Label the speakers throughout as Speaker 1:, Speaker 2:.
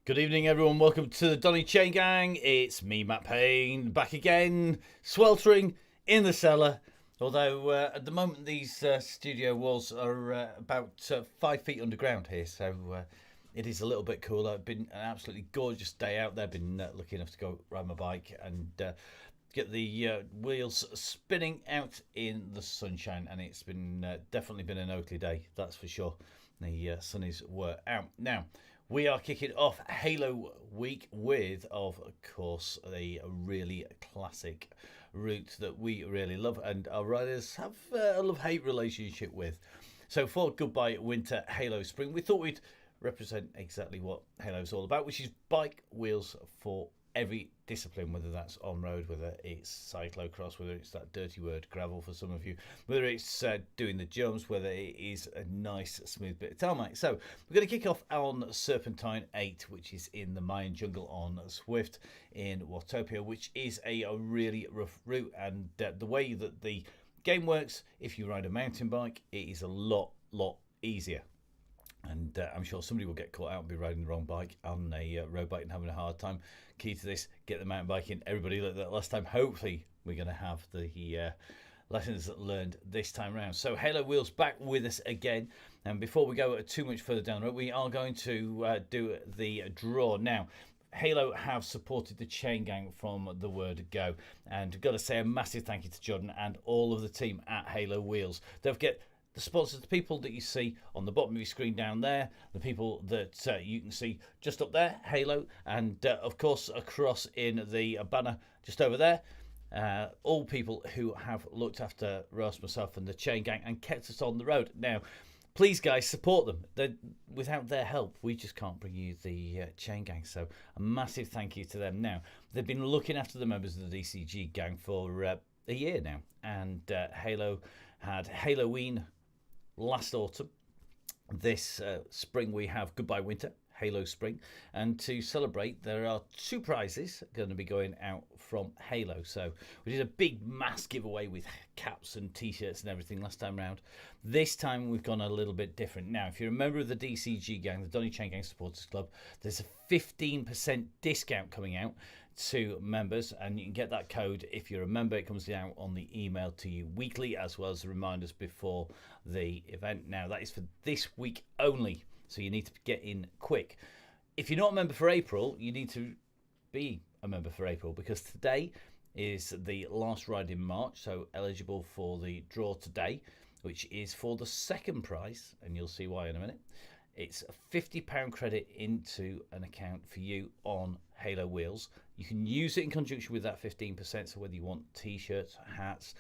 Speaker 1: Good evening, everyone. Welcome to the Donny Chaingang. It's me, Matt Payne, back again, sweltering in the cellar. Although at the moment these studio walls are about 5 feet underground here, so it is a little bit cooler. It's been an absolutely gorgeous day out there. Been lucky enough to go ride my bike and get the wheels spinning out in the sunshine, and it's been definitely been an Oakley day, that's for sure. The sunnies were out. Now, we are kicking off Halo Week with, of course, a really classic route that we really love and our riders have a love-hate relationship with. So for Goodbye Winter, Halo Spring, we thought we'd represent exactly what Halo's all about, which is bike wheels for every discipline, whether that's on-road, whether it's cyclocross, whether it's that dirty word gravel for some of you, whether it's doing the jumps, whether it is a nice smooth bit of tarmac. So we're going to kick off on Serpentine 8, which is in the Mayan jungle on Swift in Watopia, which is a really rough route, and the way that the game works, if you ride a mountain bike, it is a lot easier. And I'm sure somebody will get caught out and be riding the wrong bike on a road bike and having a hard time. Key to this, get the mountain bike in. Everybody looked at that last time. Hopefully we're going to have the lessons learned this time around. So Halo Wheels back with us again. And before we go too much further down the road, we are going to do the draw. Now, Halo have supported the Chaingang from the word go. And I've got to say a massive thank you to Jordan and all of the team at Halo Wheels. Don't forget, the sponsors, the people that you see on the bottom of your screen down there, the people that you can see just up there, Halo, and of course across in the banner just over there, all people who have looked after Ross, myself and the Chain Gang and kept us on the road. Now, please guys, support them. Without their help, we just can't bring you the Chain Gang, so a massive thank you to them. Now, they've been looking after the members of the DCG gang for a year now, and Halo had Halloween last autumn. This spring we have Goodbye Winter, Halo Spring, and to celebrate there are two prizes going to be going out from Halo. So we did a big mass giveaway with caps and t-shirts and everything last time round. This time we've gone a little bit different. Now, if you're a member of the DCG gang, the Donny Chain Gang Supporters Club, there's a 15% discount coming out to members, and you can get that code if you're a member. It comes out on the email to you weekly, as well as the reminders before the event. Now, that is for this week only, so you need to get in quick. If you're not a member for April, you need to be a member for April, because today is the last ride in March, so eligible for the draw today, which is for the second prize, and you'll see why in a minute. It's a £50 credit into an account for you on Halo Wheels. You can use it in conjunction with that 15%, so whether you want t-shirts, hats,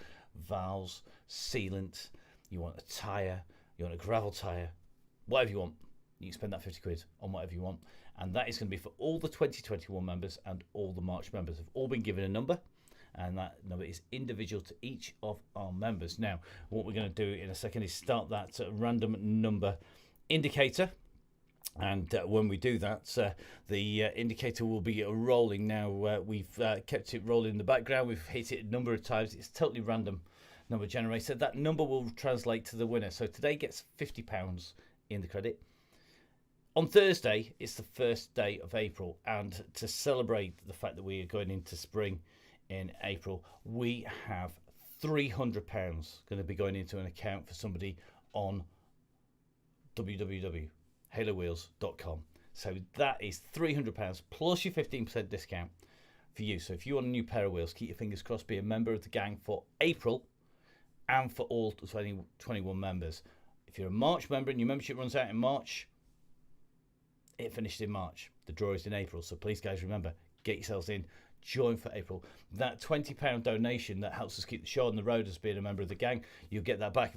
Speaker 1: valves, sealant, you want a tyre, you want a gravel tyre, whatever you want, you can spend that 50 quid on whatever you want. And that is going to be for all the 2021 members, and all the March members have all been given a number, and that number is individual to each of our members. Now, what we're going to do in a second is start that random number indicator, and when we do that, the indicator will be rolling. Now, we've kept it rolling in the background. We've hit it a number of times. It's totally random number generator. That number will translate to the winner. So today gets £50 in the credit. On Thursday, it's the first day of April, and to celebrate the fact that we are going into spring in April, we have £300 going to be going into an account for somebody on www.halowheels.com. So that is £300 plus your 15% discount for you. So if you want a new pair of wheels, keep your fingers crossed, be a member of the gang for April and for all 2021 members. If you're a March member and your membership runs out in March, it finished in March. The draw is in April. So please, guys, remember, get yourselves in, join for April. That £20 donation that helps us keep the show on the road as being a member of the gang, you'll get that back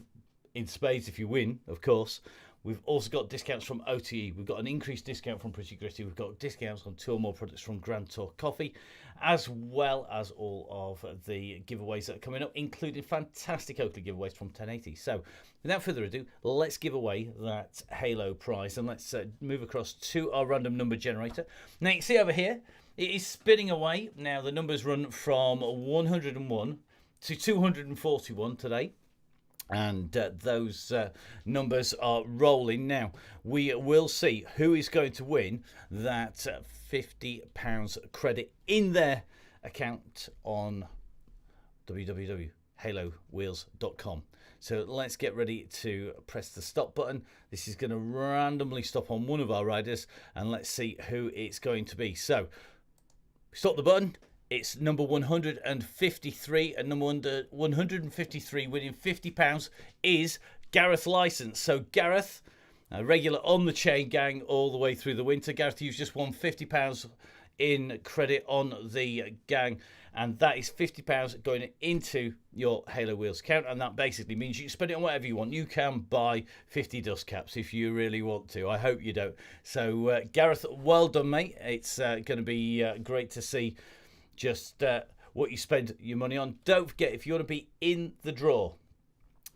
Speaker 1: in spades if you win, of course. We've also got discounts from OTE. We've got an increased discount from Pretty Gritty. We've got discounts on 2 or more products from Grand Tour Coffee, as well as all of the giveaways that are coming up, including fantastic Oakley giveaways from 1080. So without further ado, let's give away that Halo prize, and let's move across to our random number generator. Now, you can see over here, it is spinning away. Now, the numbers run from 101 to 241 today. And those numbers are rolling now. We will see who is going to win that £50 credit in their account on www.halowheels.com. So let's get ready to press the stop button. This is going to randomly stop on one of our riders, and let's see who it's going to be. So stop the button. It's number 153, and number 153 winning £50 is Gareth Licence. So Gareth, a regular on the Chaingang all the way through the winter. Gareth, you've just won £50 in credit on the gang, and that is £50 going into your Halo Wheels account, and that basically means you can spend it on whatever you want. You can buy 50 dust caps if you really want to. I hope you don't. So Gareth, well done, mate. It's going to be great to see just what you spend your money on. Don't forget, if you want to be in the draw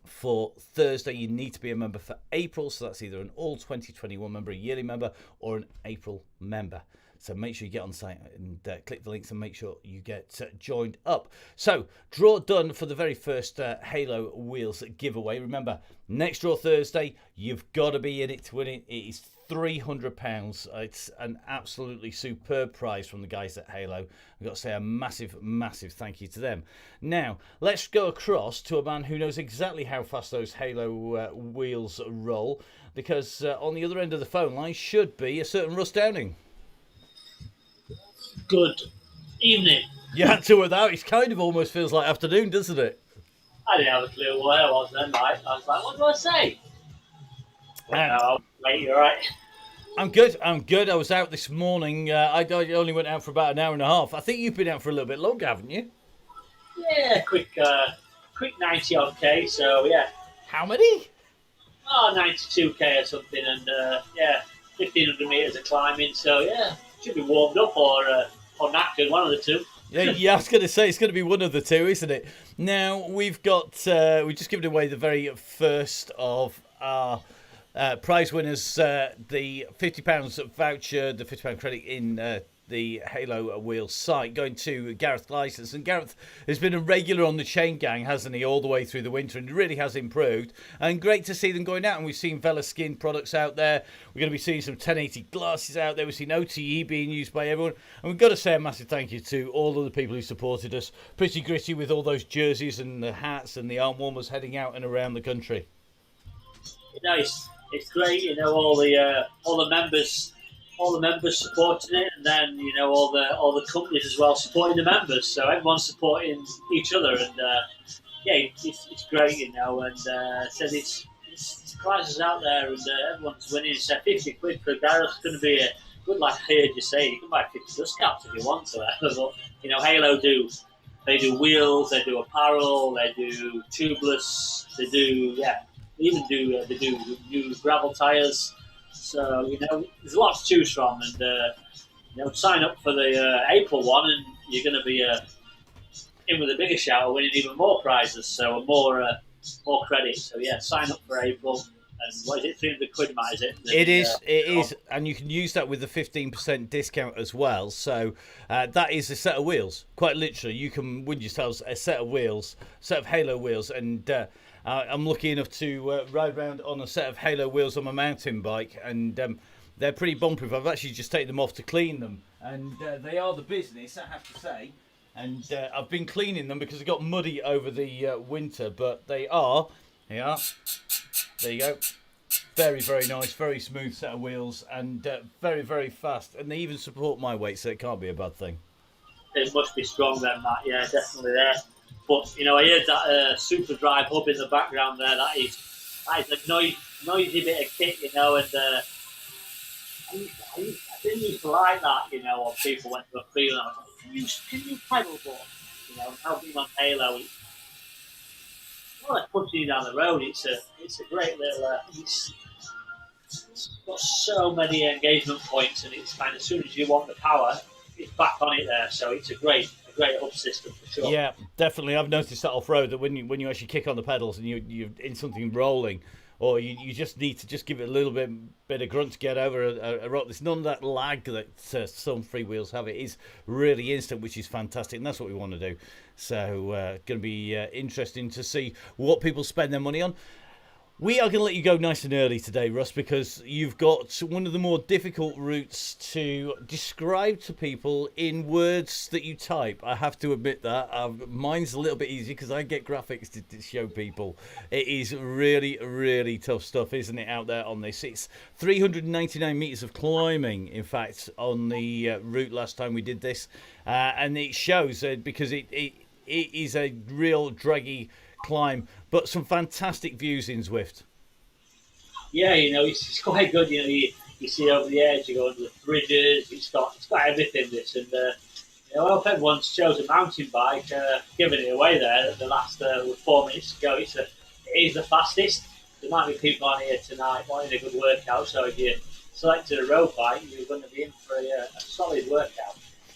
Speaker 1: for Thursday, you need to be a member for April. So that's either an all 2021 member, a yearly member, or an April member. So make sure you get on site and click the links and make sure you get joined up. So draw done for the very first Halo Wheels giveaway. Remember, next draw Thursday, you've got to be in it to win it. It is £300. It's an absolutely superb prize from the guys at Halo. I've got to say a massive, massive thank you to them. Now, let's go across to a man who knows exactly how fast those Halo wheels roll, because on the other end of the phone line should be a certain Russ Downing.
Speaker 2: Good evening.
Speaker 1: You had to without. It kind of almost feels like afternoon, doesn't it?
Speaker 2: I didn't have a clue where I was then, right? I was like, what do I say? No, mate, you're right.
Speaker 1: I'm good. I was out this morning. I only went out for about an hour and a half. I think you've been out for a little bit longer, haven't you?
Speaker 2: Yeah, quick 90 odd K, so yeah.
Speaker 1: How many?
Speaker 2: 92K or something, and 1,500 metres of climbing, so yeah, should be warmed up or knackered, one of the two.
Speaker 1: Yeah, I was going to say, it's going to be one of the two, isn't it? Now, we've just given away the very first of our prize winners, the £50 voucher, the £50 credit in the Halo Wheels site, going to Gareth Licence. And Gareth has been a regular on the Chaingang, hasn't he, all the way through the winter, and really has improved. And great to see them going out. And we've seen Vela Skin products out there. We're going to be seeing some 1080 glasses out there. We've seen OTE being used by everyone. And we've got to say a massive thank you to all of the people who supported us. Pretty gritty with all those jerseys and the hats and the arm warmers heading out and around the country.
Speaker 2: Nice. It's great, all the members supporting it, and then all the companies as well supporting the members. So everyone's supporting each other, and it's great, and says it's prizes out there, and everyone's winning. So 50 quid for Gareth's going to be a good, like I heard you say, you can buy 50 dust caps if you want to. But Halo do wheels, they do apparel, they do tubeless, they do they do new gravel tyres. So there's a lot to choose from, and sign up for the April one, and you're going to be in with a bigger shout of winning even more prizes, so more credit. So yeah, sign up for April, and what is it, 300 quid, Matt? Is it?
Speaker 1: It is, and you can use that with the 15% discount as well. So that is a set of wheels. Quite literally, you can win yourselves a set of wheels, set of Halo wheels, and I'm lucky enough to ride around on a set of Halo wheels on my mountain bike, and they're pretty bomb-proof. I've actually just taken them off to clean them, and they are the business, I have to say. And I've been cleaning them because they got muddy over the winter, but they are. There you go. Very, very nice, very smooth set of wheels, and very, very fast. And they even support my weight, so it can't be a bad thing.
Speaker 2: It must be strong then, Matt. Yeah, definitely there. But I heard that Super Drive hub in the background there. That is a noisy bit of kit, and I didn't used to like that. When people went to a field, I was like, "Can you pedal board?" Helping on Halo. Like pushing you down the road. It's a great little. It's got so many engagement points, and it's kind of as soon as you want the power, it's back on it there. So it's a great hub system for sure.
Speaker 1: Yeah, definitely. I've noticed that off road, that when you actually kick on the pedals and you're in something rolling, or you just need to just give it a little bit of grunt to get over a rock. There's none of that lag that some freewheels have. It is really instant, which is fantastic, and that's what we want to do. So going to be interesting to see what people spend their money on. We are going to let you go nice and early today, Russ, because you've got one of the more difficult routes to describe to people in words that you type. I have to admit that. Mine's a little bit easy because I get graphics to show people. It is really, really tough stuff, isn't it, out there on this? It's 399 metres of climbing, in fact, on the route last time we did this. And it shows because it is a real draggy climb, but some fantastic views in Zwift.
Speaker 2: Yeah, it's quite good. You see over the edge, you go under the bridges. It's got everything. This and I hope everyone chose a mountain bike, giving it away there. The last 4 minutes ago, it is the fastest. There might be people on here tonight wanting a good workout. So if you selected a road bike, you're going to be in for a solid workout.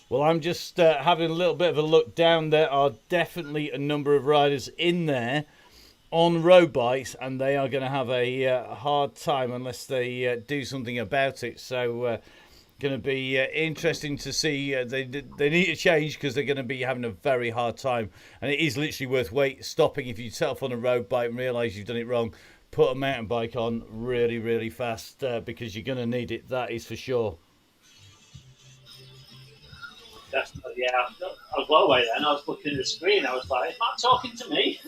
Speaker 1: Well, I'm just having a little bit of a look down. There are definitely a number of riders in there on road bikes, and they are going to have a hard time unless they do something about it. So going to be interesting to see. They need to change because they're going to be having a very hard time, and it is literally worth stopping. If you set off on a road bike and realise you've done it wrong, put a mountain bike on really, really fast because you're going to need it. That is for sure.
Speaker 2: Yeah, I was well away then. I was looking at the screen. I was like, "Is Matt talking to me?"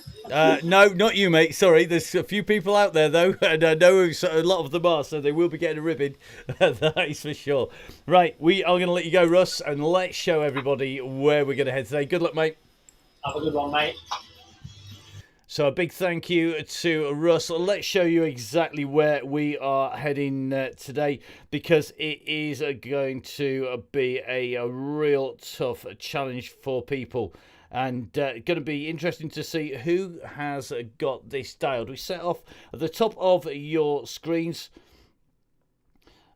Speaker 1: No, not you, mate. Sorry. There's a few people out there, though, and I know a lot of them are, so they will be getting a ribbon. That is for sure. Right, we are going to let you go, Russ, and let's show everybody where we're going to head today. Good luck, mate.
Speaker 2: Have a good one, mate.
Speaker 1: So a big thank you to Russ. Let's show you exactly where we are heading today, because it is going to be a real tough challenge for people, and going to be interesting to see who has got this dialed. We set off at the top of your screens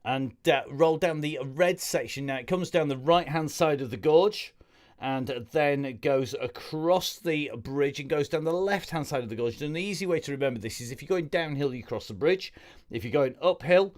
Speaker 1: and roll down the red section. Now it comes down the right hand side of the gorge, and then goes across the bridge and goes down the left-hand side of the gorge. And the easy way to remember this is if you're going downhill, you cross the bridge. If you're going uphill,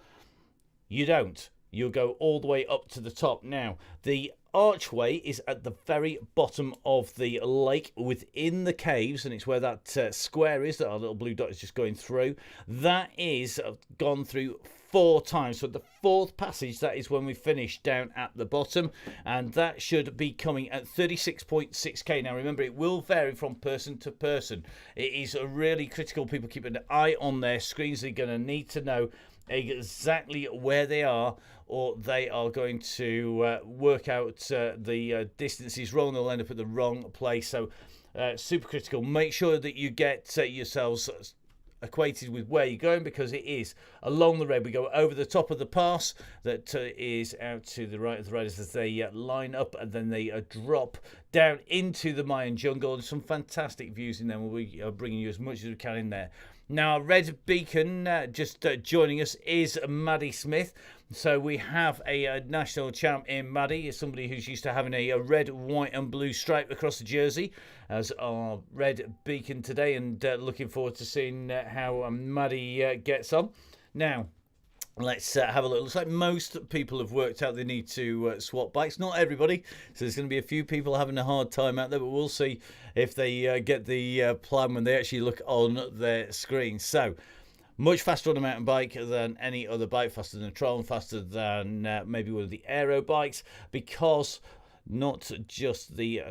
Speaker 1: you don't. You'll go all the way up to the top. Now, the archway is at the very bottom of the lake within the caves, and it's where that square is that our little blue dot is just going through. That is gone through 4 times. So the 4th passage, that is when we finish down at the bottom, and that should be coming at 36.6k. Now remember, it will vary from person to person. It is really critical people keep an eye on their screens. They're going to need to know exactly where they are, or they are going to work out the distances wrong. They'll end up at the wrong place. So super critical. Make sure that you get yourselves acquainted with where you're going, because it is along the road. We go over the top of the pass that is out to the right of the riders as they line up, and then they drop down into the Mayan jungle, and some fantastic views in there. We'll be bringing you as much as we can in there. Now, Red Beacon, just joining us, is Maddie Smith. So we have a national champ in Maddie, somebody who's used to having a red, white and blue stripe across the jersey as our Red Beacon today, and looking forward to seeing how Maddie gets on. Now, let's have a look. Looks like most people have worked out they need to swap bikes. Not everybody. So there's going to be a few people having a hard time out there, but we'll see if they get the plan when they actually look on their screen. So, much faster on a mountain bike than any other bike, faster than a Tron, faster than maybe one of the aero bikes, because not just the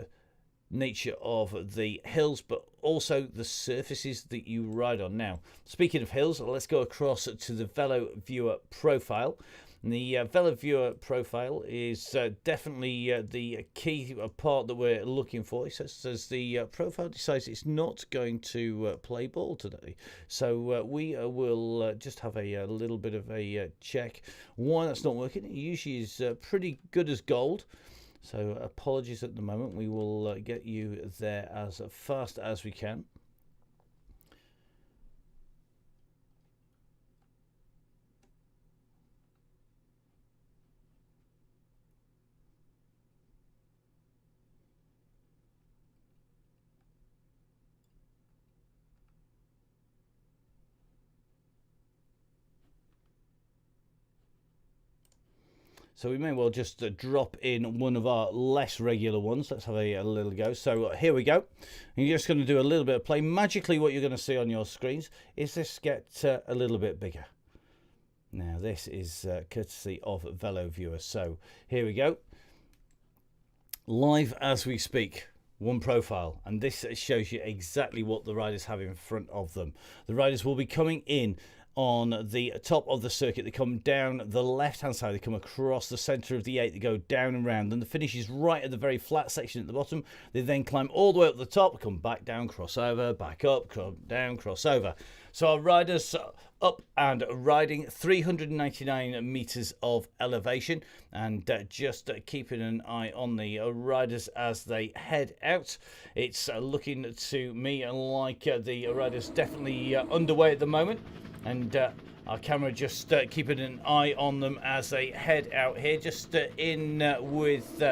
Speaker 1: nature of the hills, but also the surfaces that you ride on. Now, speaking of hills, let's go across to the Velo Viewer profile. And the Velo Viewer profile is definitely the key part that we're looking for. It says the profile decides it's not going to play ball today. So we will just have a little bit of a check why that's not working. It usually is pretty good as gold. So apologies at the moment. We will get you there as fast as we can. So we may well just drop in one of our less regular ones. Let's have a little go. So here we go. And you're just going to do a little bit of play. Magically, what you're going to see on your screens is this get a little bit bigger. Now, this is courtesy of Velo Viewer. So here we go. Live as we speak. One profile, and this shows you exactly what the riders have in front of them. The riders will be coming in on the top of the circuit. They come down the left hand side, they come across the center of the 8, they go down and round, and the finish is right at the very flat section at the bottom. They then climb all the way up the top, come back down, crossover, back up, come down, crossover. So our riders up and riding 399 meters of elevation, and just keeping an eye on the riders as they head out. It's looking to me like the riders definitely underway at the moment, and our camera just keeping an eye on them as they head out here. Just in with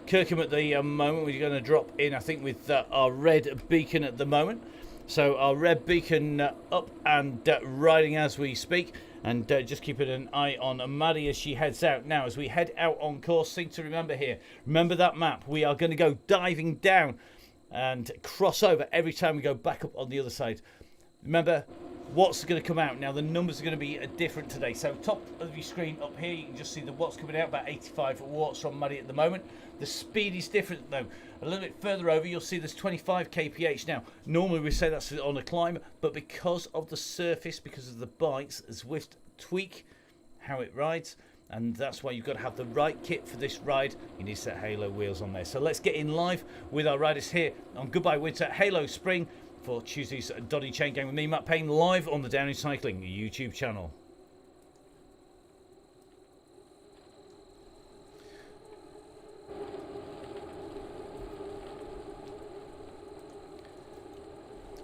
Speaker 1: Kirkham at the moment. We're going to drop in, I think, with our red beacon at the moment. So our red beacon up and riding as we speak, and just keeping an eye on Maddie as she heads out. Now, as we head out on course, thing to remember here, remember that map. We are going to go diving down and cross over every time we go back up on the other side. Remember what's going to come out. Now, the numbers are going to be different today. So top of your screen up here, you can just see the watts coming out, about 85 watts from Maddie at the moment. The speed is different though. A little bit further over, you'll see there's 25 kph. Now, normally we say that's on a climb, but because of the surface, because of the bikes, Zwift tweak how it rides, and that's why you've got to have the right kit for this ride. You need to set Halo wheels on there. So let's get in live with our riders here on Goodbye Winter, Halo Spring for Tuesday's Donny Chaingang with me, Matt Payne, live on the Downey Cycling YouTube channel.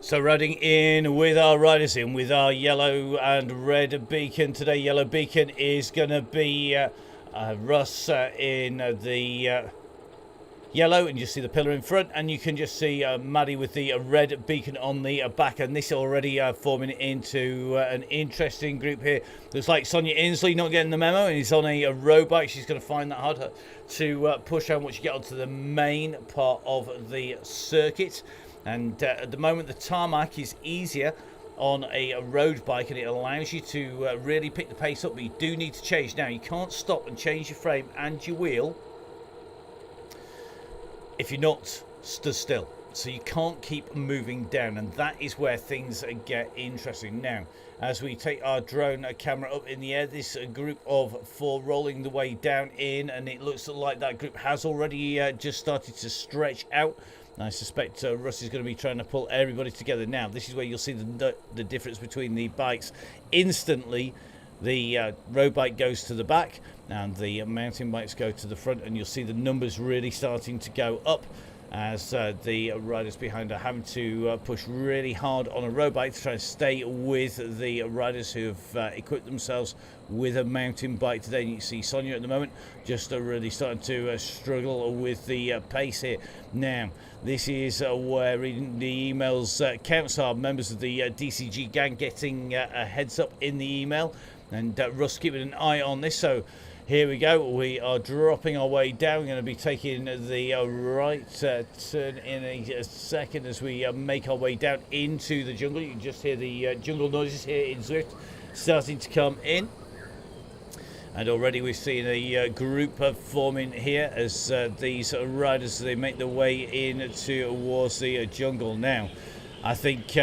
Speaker 1: So riding in with our riders, in with our yellow and red beacon today. Yellow beacon is going to be Russ in the yellow, and you see the pillar in front, and you can just see Maddie with the red beacon on the back, and this already forming into an interesting group here. Looks like Sonia Inslee not getting the memo, and he's on a road bike. She's going to find that hard to push on once you get onto the main part of the circuit. And at the moment, the tarmac is easier on a road bike, and it allows you to really pick the pace up, but you do need to change. Now, you can't stop and change your frame and your wheel if you're not stood still. So you can't keep moving down, and that is where things get interesting. Now, as we take our drone camera up in the air, this group of 4 rolling the way down in, and it looks like that group has already just started to stretch out. I suspect Russ is going to be trying to pull everybody together. Now, this is where you'll see the difference between the bikes. Instantly, the road bike goes to the back and the mountain bikes go to the front, and you'll see the numbers really starting to go up as the riders behind are having to push really hard on a road bike to try to stay with the riders who have equipped themselves with a mountain bike today. And you see Sonia at the moment just really starting to struggle with the pace here. Now, this is where in the emails counts are members of the DCG gang getting a heads up in the email, and Russ keeping an eye on this. So here we go. We are dropping our way down. We're going to be taking the right turn in a second as we make our way down into the jungle. You can just hear the jungle noises here in Zwift starting to come in. And already we've seen a group forming here as these riders, they make their way in towards the jungle. Now, I think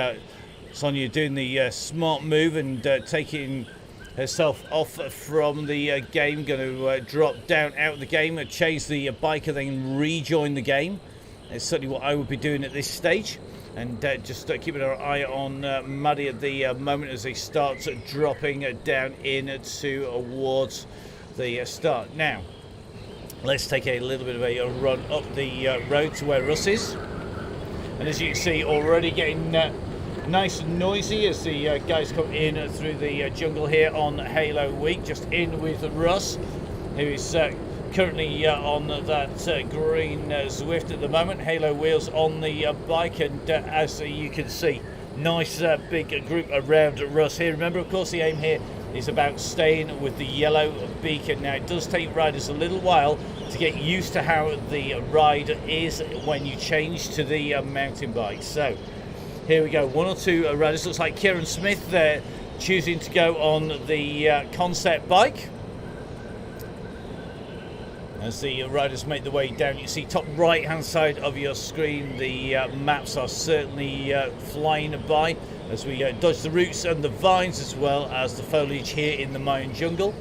Speaker 1: Sonia doing the smart move and taking herself off from the game, going to drop down out of the game, change the bike and then rejoin the game. It's certainly what I would be doing at this stage. And just keeping our eye on Maddie at the moment as they start dropping down in towards the start. Now, let's take a little bit of a run up the road to where Russ is. And as you can see, already getting nice and noisy as the guys come in through the jungle here on Halo Week. Just in with Russ, who is currently on that green Zwift at the moment. Halo wheels on the bike, and as you can see, nice big group around Russ here. Remember, of course, the aim here is about staying with the yellow beacon. Now, it does take riders a little while to get used to how the ride is when you change to the mountain bike. So here we go, 1 or 2 riders. Looks like Kieran Smith there choosing to go on the concept bike. As the riders make their way down, you see top right hand side of your screen, the maps are certainly flying by as we dodge the roots and the vines, as well as the foliage here in the Mayan jungle.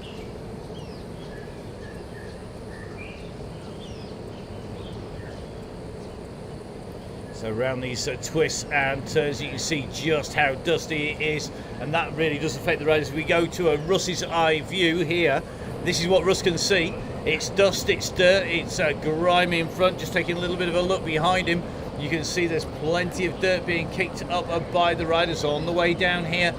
Speaker 1: So around these twists and turns, you can see just how dusty it is, and that really does affect the riders. We go to a Russ's eye view here. This is what Russ can see. It's dust, it's dirt, it's grimy in front. Just taking a little bit of a look behind him, you can see there's plenty of dirt being kicked up by the riders on the way down here.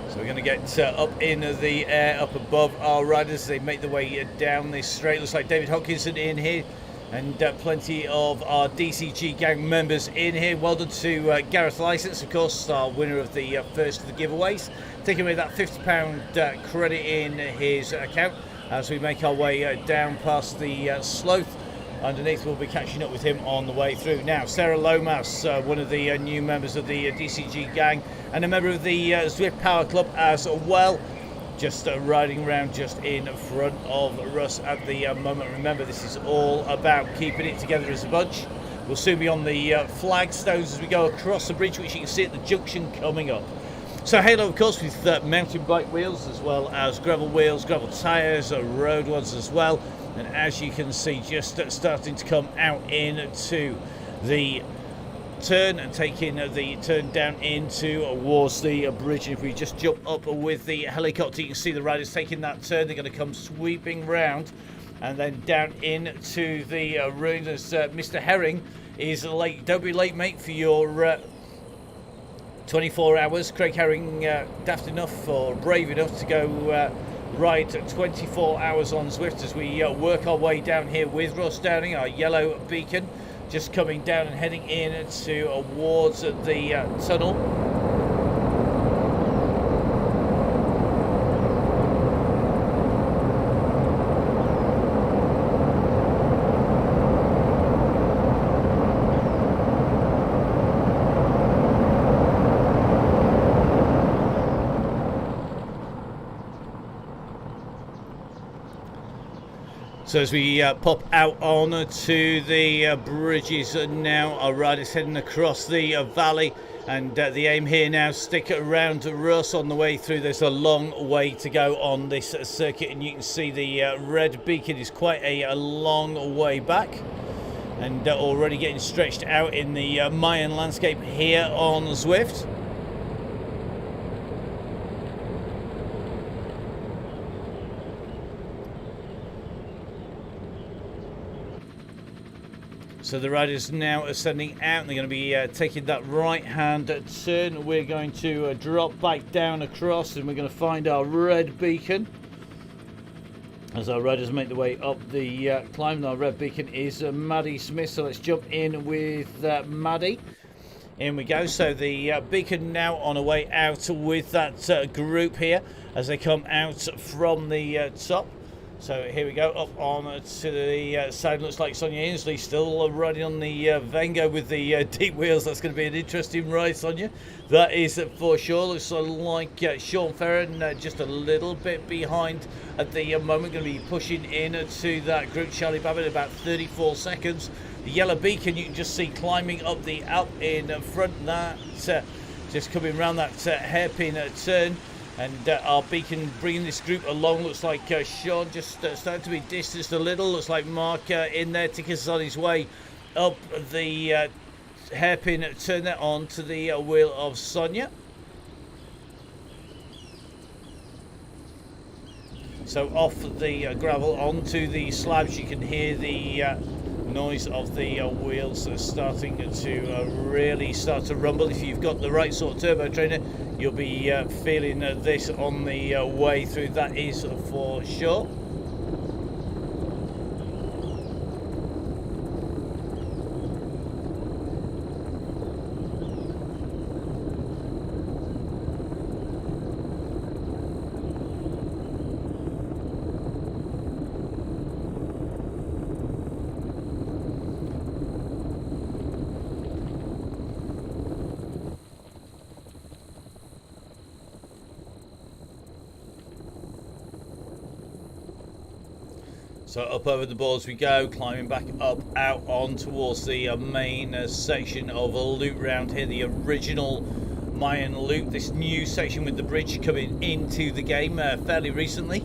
Speaker 1: So we're going to get up in the air up above our riders. They make their way down this straight. Looks like David Hodkinson in here, and plenty of our DCG gang members in here. Well done to Gareth Licence, of course, our winner of the first of the giveaways, taking away that £50 credit in his account. As we make our way down past the sloth underneath, we'll be catching up with him on the way through. Now, Sarah Lomas, one of the new members of the DCG gang and a member of the Zwift Power Club as well, just riding around just in front of Russ at the moment. Remember, this is all about keeping it together as a bunch. We'll soon be on the flagstones as we go across the bridge, which you can see at the junction coming up. So Halo, of course, with mountain bike wheels as well as gravel wheels, gravel tyres, road ones as well. And as you can see, just starting to come out into the turn and taking the turn down into towards the bridge. If we just jump up with the helicopter, you can see the riders taking that turn. They're going to come sweeping round and then down into the ruins. Mr. Herring is late. Don't be late, mate, for your 24 hours. Craig Herring, daft enough or brave enough to go ride 24 hours on Zwift as we work our way down here with Ross Downing, our yellow beacon, just coming down and heading in towards the tunnel. So as we pop out on to the bridges now, our riders heading across the valley, and the aim here now, stick around to Russ on the way through. There's a long way to go on this circuit, and you can see the red beacon is quite a long way back, and already getting stretched out in the Mayan landscape here on Zwift. So the riders now are sending out, and they're going to be taking that right hand turn. We're going to drop back down across, and we're going to find our red beacon as our riders make their way up the climb. Our red beacon is Maddie Smith, so let's jump in with Maddie. In we go. So the beacon now on our way out with that group here as they come out from the top. So here we go, up on to the side. Looks like Sonia Ainsley still riding on the Vengo with the deep wheels. That's going to be an interesting ride, Sonia. That is for sure. Looks like Sean Ferron just a little bit behind at the moment. Going to be pushing in to that group. Charlie Babbitt about 34 seconds. The yellow beacon you can just see climbing up the Alp in front. That just coming around that hairpin turn. And our beacon bringing this group along. Looks like Sean just starting to be distanced a little. Looks like Mark in there, taking us on his way up the hairpin turn there on to the wheel of Sonia. So off the gravel onto the slabs, you can hear the noise of the wheels starting to really start to rumble. If you've got the right sort of turbo trainer, you'll be feeling this on the way through, that is for sure. So up over the boards we go, climbing back up out on towards the main section of a loop round here, the original Mayan loop, this new section with the bridge coming into the game fairly recently,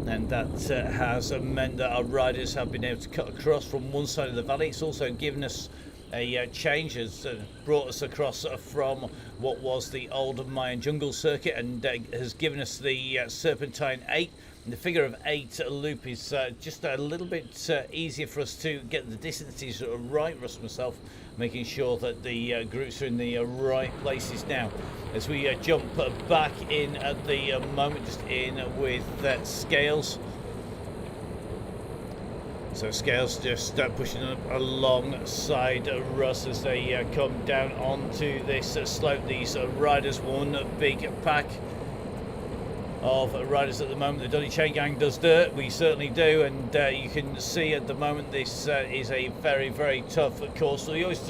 Speaker 1: and that has meant that our riders have been able to cut across from one side of the valley. It's also given us a change, has brought us across from what was the old Mayan jungle circuit, and has given us the Serpentine 8. And the figure of 8 loop is just a little bit easier for us to get the distances right. Russ and myself making sure that the groups are in the right places now. As we jump back in at the moment, just in with Scales. So Scales just pushing up alongside Russ as they come down onto this slope. These riders, one big pack of riders at the moment. The Donny Chaingang does dirt, we certainly do, and you can see at the moment this is a very, very tough course. So we always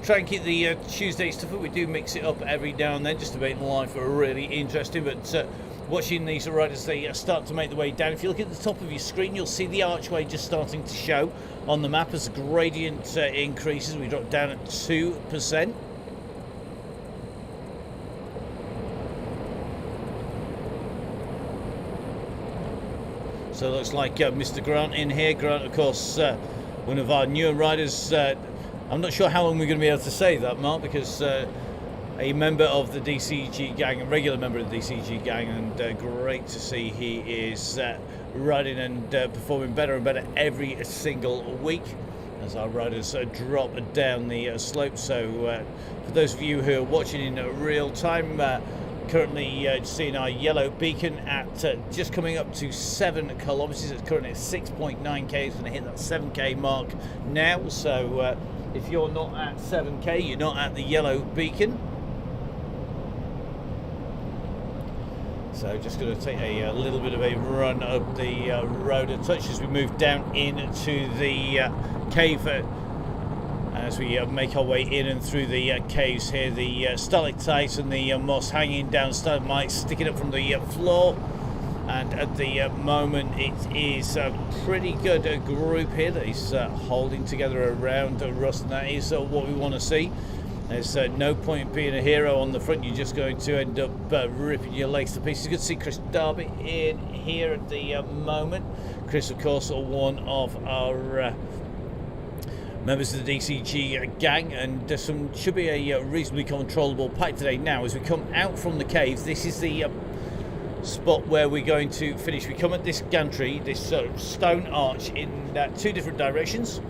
Speaker 1: try and keep the Tuesday stuff, but we do mix it up every now and then just to make life really interesting. But watching these riders, they start to make the way down. If you look at the top of your screen, you'll see the archway just starting to show on the map as the gradient increases. We drop down at 2%. So it looks like Mr. Grant in here. Grant, of course, one of our newer riders. I'm not sure how long we're going to be able to say that, Mark, because a member of the DCG gang, a regular member of the DCG gang, and great to see he is riding and performing better and better every single week as our riders drop down the slope. So for those of you who are watching in real time, currently seeing our yellow beacon at just coming up to 7 kilometers. It's currently at 6.9k. It's going to hit that 7k mark now. So if you're not at 7k, you're not at the yellow beacon. So just going to take a little bit of a run up the road a touch as we move down into the cave. As we make our way in and through the caves here, the stalactites and the moss hanging down, stalagmites sticking up from the floor. And at the moment, it is a pretty good group here that is holding together around Russ, and that is what we want to see. There's no point being a hero on the front. You're just going to end up ripping your legs to pieces. Good to see Chris Darby in here at the moment. Chris, of course, one of our members of the DCG gang, and should be a reasonably controllable pack today. Now, as we come out from the caves, this is the spot where we're going to finish. We come at this gantry, this stone arch, in 2 different directions.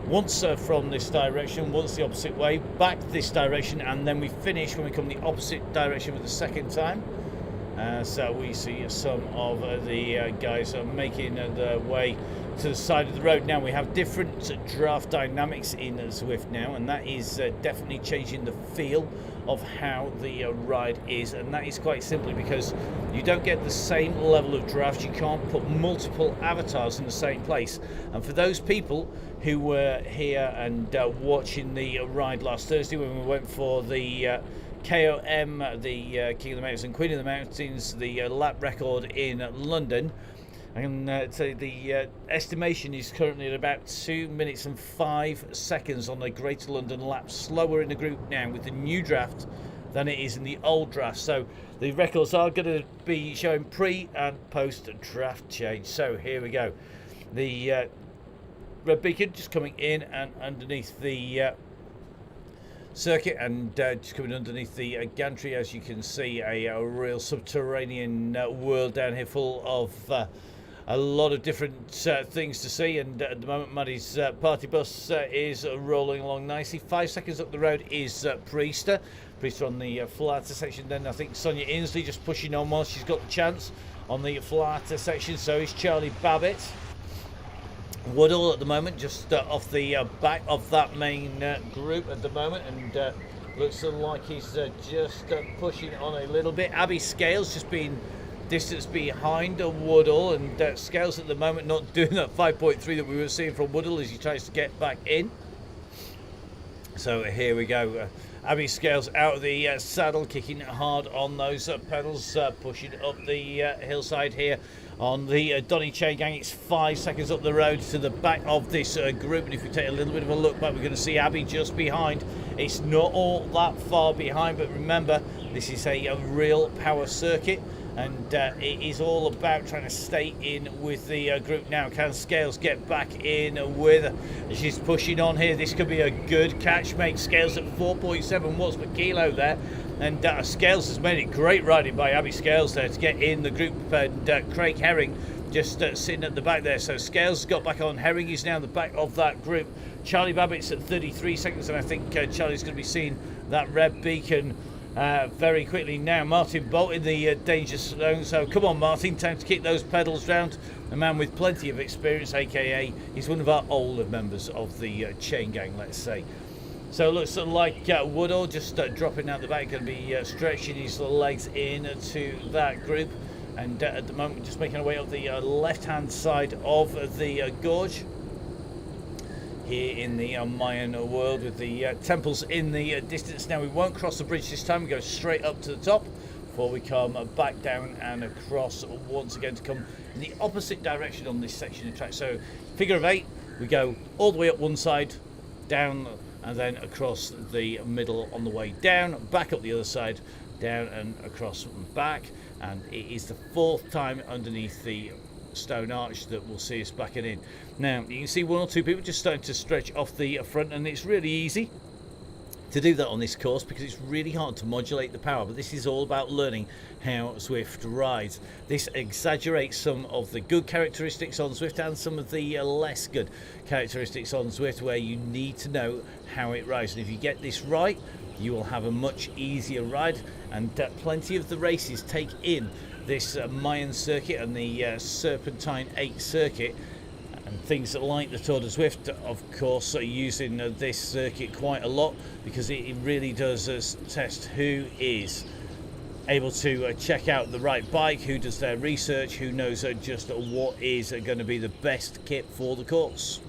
Speaker 1: Once from this direction, once the opposite way, back this direction, and then we finish when we come the opposite direction for the second time. So we see some of the guys making their way to the side of the road. Now we have different draft dynamics in Zwift now, and that is definitely changing the feel of how the ride is, and that is quite simply because you don't get the same level of draft. You can't put multiple avatars in the same place, and for those people who were here and watching the ride last Thursday when we went for the KOM, the King of the Mountains and Queen of the Mountains, the lap record in London, I can tell you the estimation is currently at about 2 minutes and 5 seconds on the Greater London lap, slower in the group now with the new draft than it is in the old draft. So the records are going to be showing pre and post draft change. So here we go. The red beacon just coming in and underneath the circuit, and just coming underneath the gantry. As you can see, a real subterranean world down here full of a lot of different things to see, and at the moment Maddie's party bus is rolling along nicely. 5 seconds up the road is Priester on the flatter section. Then I think Sonia Inslee just pushing on while she's got the chance on the flatter section. So is Charlie Babbitt. Woodall at the moment just off the back of that main group at the moment, and looks like he's just pushing on a little bit. Abby Scales just being distance behind Woodall, and Scales at the moment not doing that 5.3 that we were seeing from Woodall as he tries to get back in. So here we go. Abby Scales out of the saddle, kicking hard on those pedals, pushing up the hillside here on the Donny Chaingang. It's 5 seconds up the road to the back of this group. And if we take a little bit of a look back, we're going to see Abby just behind. It's not all that far behind, but remember, this is a real power circuit. And it is all about trying to stay in with the group now. Can Scales get back in with her? She's pushing on here. This could be a good catch, mate. Scales at 4.7 watts per kilo there. And Scales has made it. Great riding by Abby Scales there to get in the group. And Craig Herring just sitting at the back there. So Scales has got back on. Herring is now in the back of that group. Charlie Babbitt's at 33 seconds. And I think Charlie's going to be seeing that red beacon very quickly now. Martin Bolt in the danger zone, so come on Martin, time to kick those pedals round. A man with plenty of experience, aka he's one of our older members of the Chaingang, let's say. So it looks like Woodall just dropping out the back, going to be stretching his legs into that group, and at the moment just making our way up the left hand side of the gorge here in the Mayan world, with the temples in the distance. Now we won't cross the bridge this time, we go straight up to the top before we come back down and across once again to come in the opposite direction on this section of track. So figure of 8, we go all the way up one side, down, and then across the middle on the way down, back up the other side, down and across and back. And it is the 4th time underneath the stone arch that will see us backing in. Now you can see 1 or 2 people just starting to stretch off the front, and it's really easy to do that on this course because it's really hard to modulate the power, but this is all about learning how Zwift rides. This exaggerates some of the good characteristics on Zwift and some of the less good characteristics on Zwift, where you need to know how it rides, and if you get this right you will have a much easier ride. And plenty of the races take in this Mayan circuit and the Serpentine 8 circuit, and things like the Tour de Zwift of course are using this circuit quite a lot, because it really does test who is able to check out the right bike, who does their research, who knows just what is going to be the best kit for the course.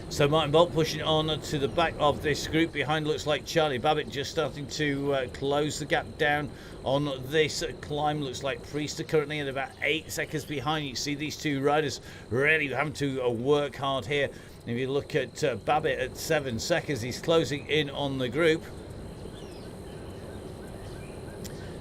Speaker 1: So Martin Bolt pushing on to the back of this group. Behind looks like Charlie Babbitt just starting to close the gap down on this climb. Looks like Priester currently at about 8 seconds behind. You see these two riders really having to work hard here. If you look at Babbitt at 7 seconds, he's closing in on the group.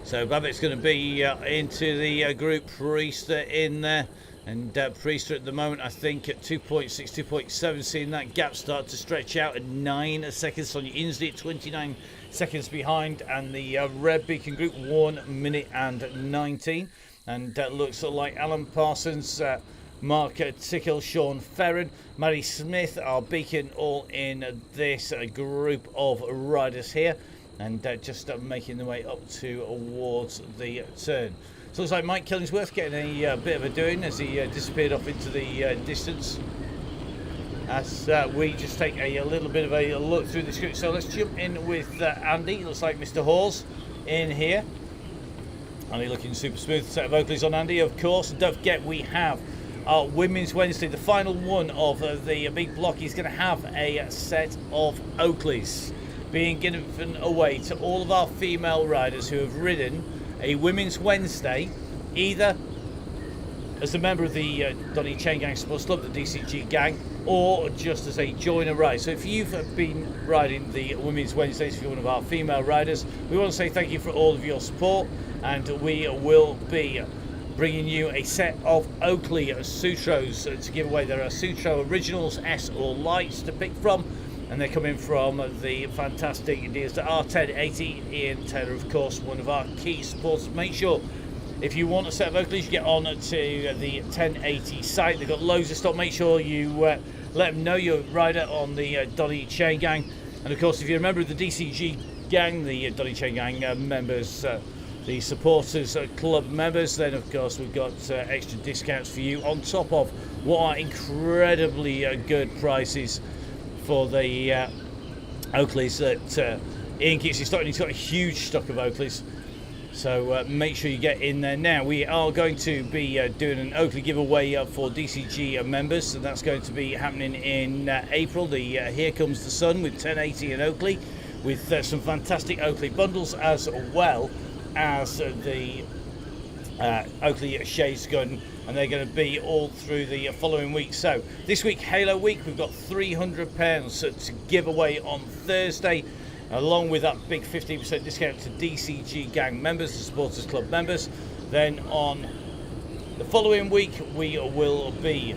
Speaker 1: So Babbitt's going to be into the group, Priester in there. And Priester at the moment, I think, at 2.6, 2.7, seeing that gap start to stretch out at 9 seconds. Sonia Inslee at 29 seconds behind, and the Red Beacon group 1 minute and 19. And looks like Alan Parsons, Mark Tickle, Sean Ferron, Maddie Smith are Beacon all in this group of riders here, and just making their way up towards the turn. So it looks like Mike Killingsworth getting a bit of a doing as he disappeared off into the distance. As we just take a little bit of a look through the script. So let's jump in with Andy. It looks like Mr. Hawes in here. Andy looking super smooth. Set of Oakleys on Andy, of course. And don't forget, we have our Women's Wednesday, the final one of the big block. He's going to have a set of Oakleys being given away to all of our female riders who have ridden a Women's Wednesday, either as a member of the Donny Chaingang Sports Club, the DCG gang, or just as a joiner ride. So if you've been riding the Women's Wednesdays, if you're one of our female riders, we want to say thank you for all of your support, and we will be bringing you a set of Oakley Sutros to give away. There are Sutro Originals, S or Lights to pick from, and they're coming from the fantastic dealers at R1080. Ian Taylor, of course, one of our key supporters. Make sure, if you want a set of Oakleys, you get on to the 1080 site. They've got loads of stock. Make sure you let them know you're a rider on the Donny Chaingang. And of course, if you're a member of the DCG gang, the Donny Chaingang members, the supporters club members, then of course we've got extra discounts for you on top of what are incredibly good prices for the Oakleys that Ian keeps in stock. And he's got a huge stock of Oakleys. So make sure you get in there now. We are going to be doing an Oakley giveaway for DCG members, and that's going to be happening in April. The Here Comes the Sun with 1080 in Oakley, with some fantastic Oakley bundles, as well as the Oakley Shades gun, and they're going to be all through the following week. So this week, Halo week, we've got £300 to give away on Thursday, along with that big 15% discount to DCG Gang members, the Supporters Club members. Then on the following week, we will be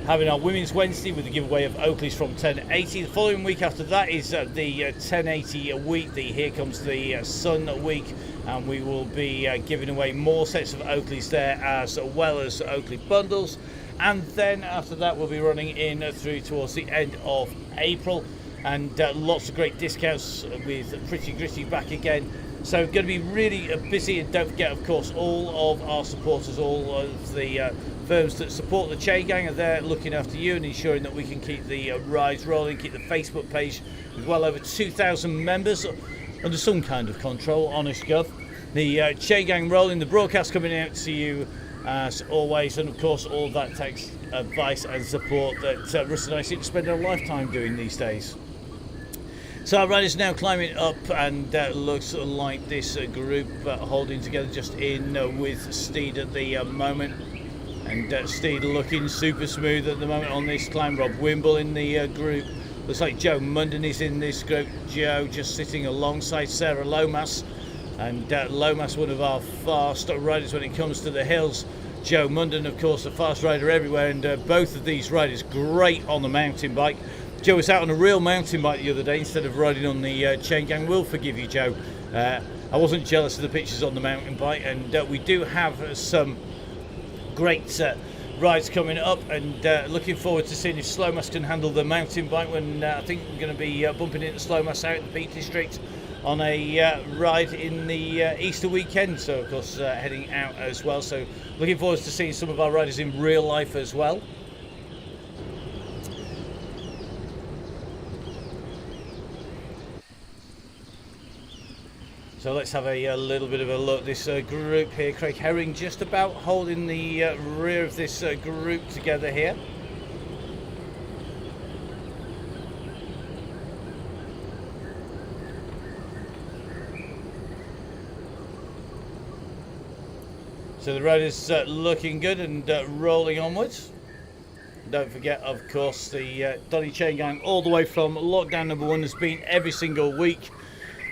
Speaker 1: having our Women's Wednesday with the giveaway of Oakleys from 1080. The following week after that is the 1080 week, the Here Comes the Sun week, and we will be giving away more sets of Oakleys there, as well as Oakley bundles. And then after that, we'll be running in through towards the end of April, and lots of great discounts with Pretty Gritty back again. So going to be really busy, and don't forget, of course, all of our supporters, all of the firms that support the Chaingang are there looking after you and ensuring that we can keep the rides rolling, keep the Facebook page with well over 2,000 members under some kind of control, honest gov. The Chaingang rolling, the broadcast coming out to you as always, and of course all that takes advice and support that Russ and I seem to spend our lifetime doing these days. So our riders now climbing up, and looks like this group holding together just in with Steed at the moment. And Steed looking super smooth at the moment on this climb. Rob Wimble in the group. Looks like Joe Munden is in this group. Joe just sitting alongside Sarah Lomas. And Lomas, one of our fast riders when it comes to the hills. Joe Munden, of course, a fast rider everywhere. And both of these riders great on the mountain bike. Joe was out on a real mountain bike the other day instead of riding on the Chaingang. We'll forgive you, Joe. I wasn't jealous of the pictures on the mountain bike. And we do have some great rides coming up, and looking forward to seeing if Slowmas can handle the mountain bike, when I think we're going to be bumping into Slowmas out in the Peak District on a ride in the Easter weekend. So of course heading out as well, so looking forward to seeing some of our riders in real life as well. So let's have a little bit of a look. This group here, Craig Herring just about holding the rear of this group together here. So the riders looking good and rolling onwards. Don't forget, of course, the Donny Chaingang all the way from lockdown number 1 has been every single week.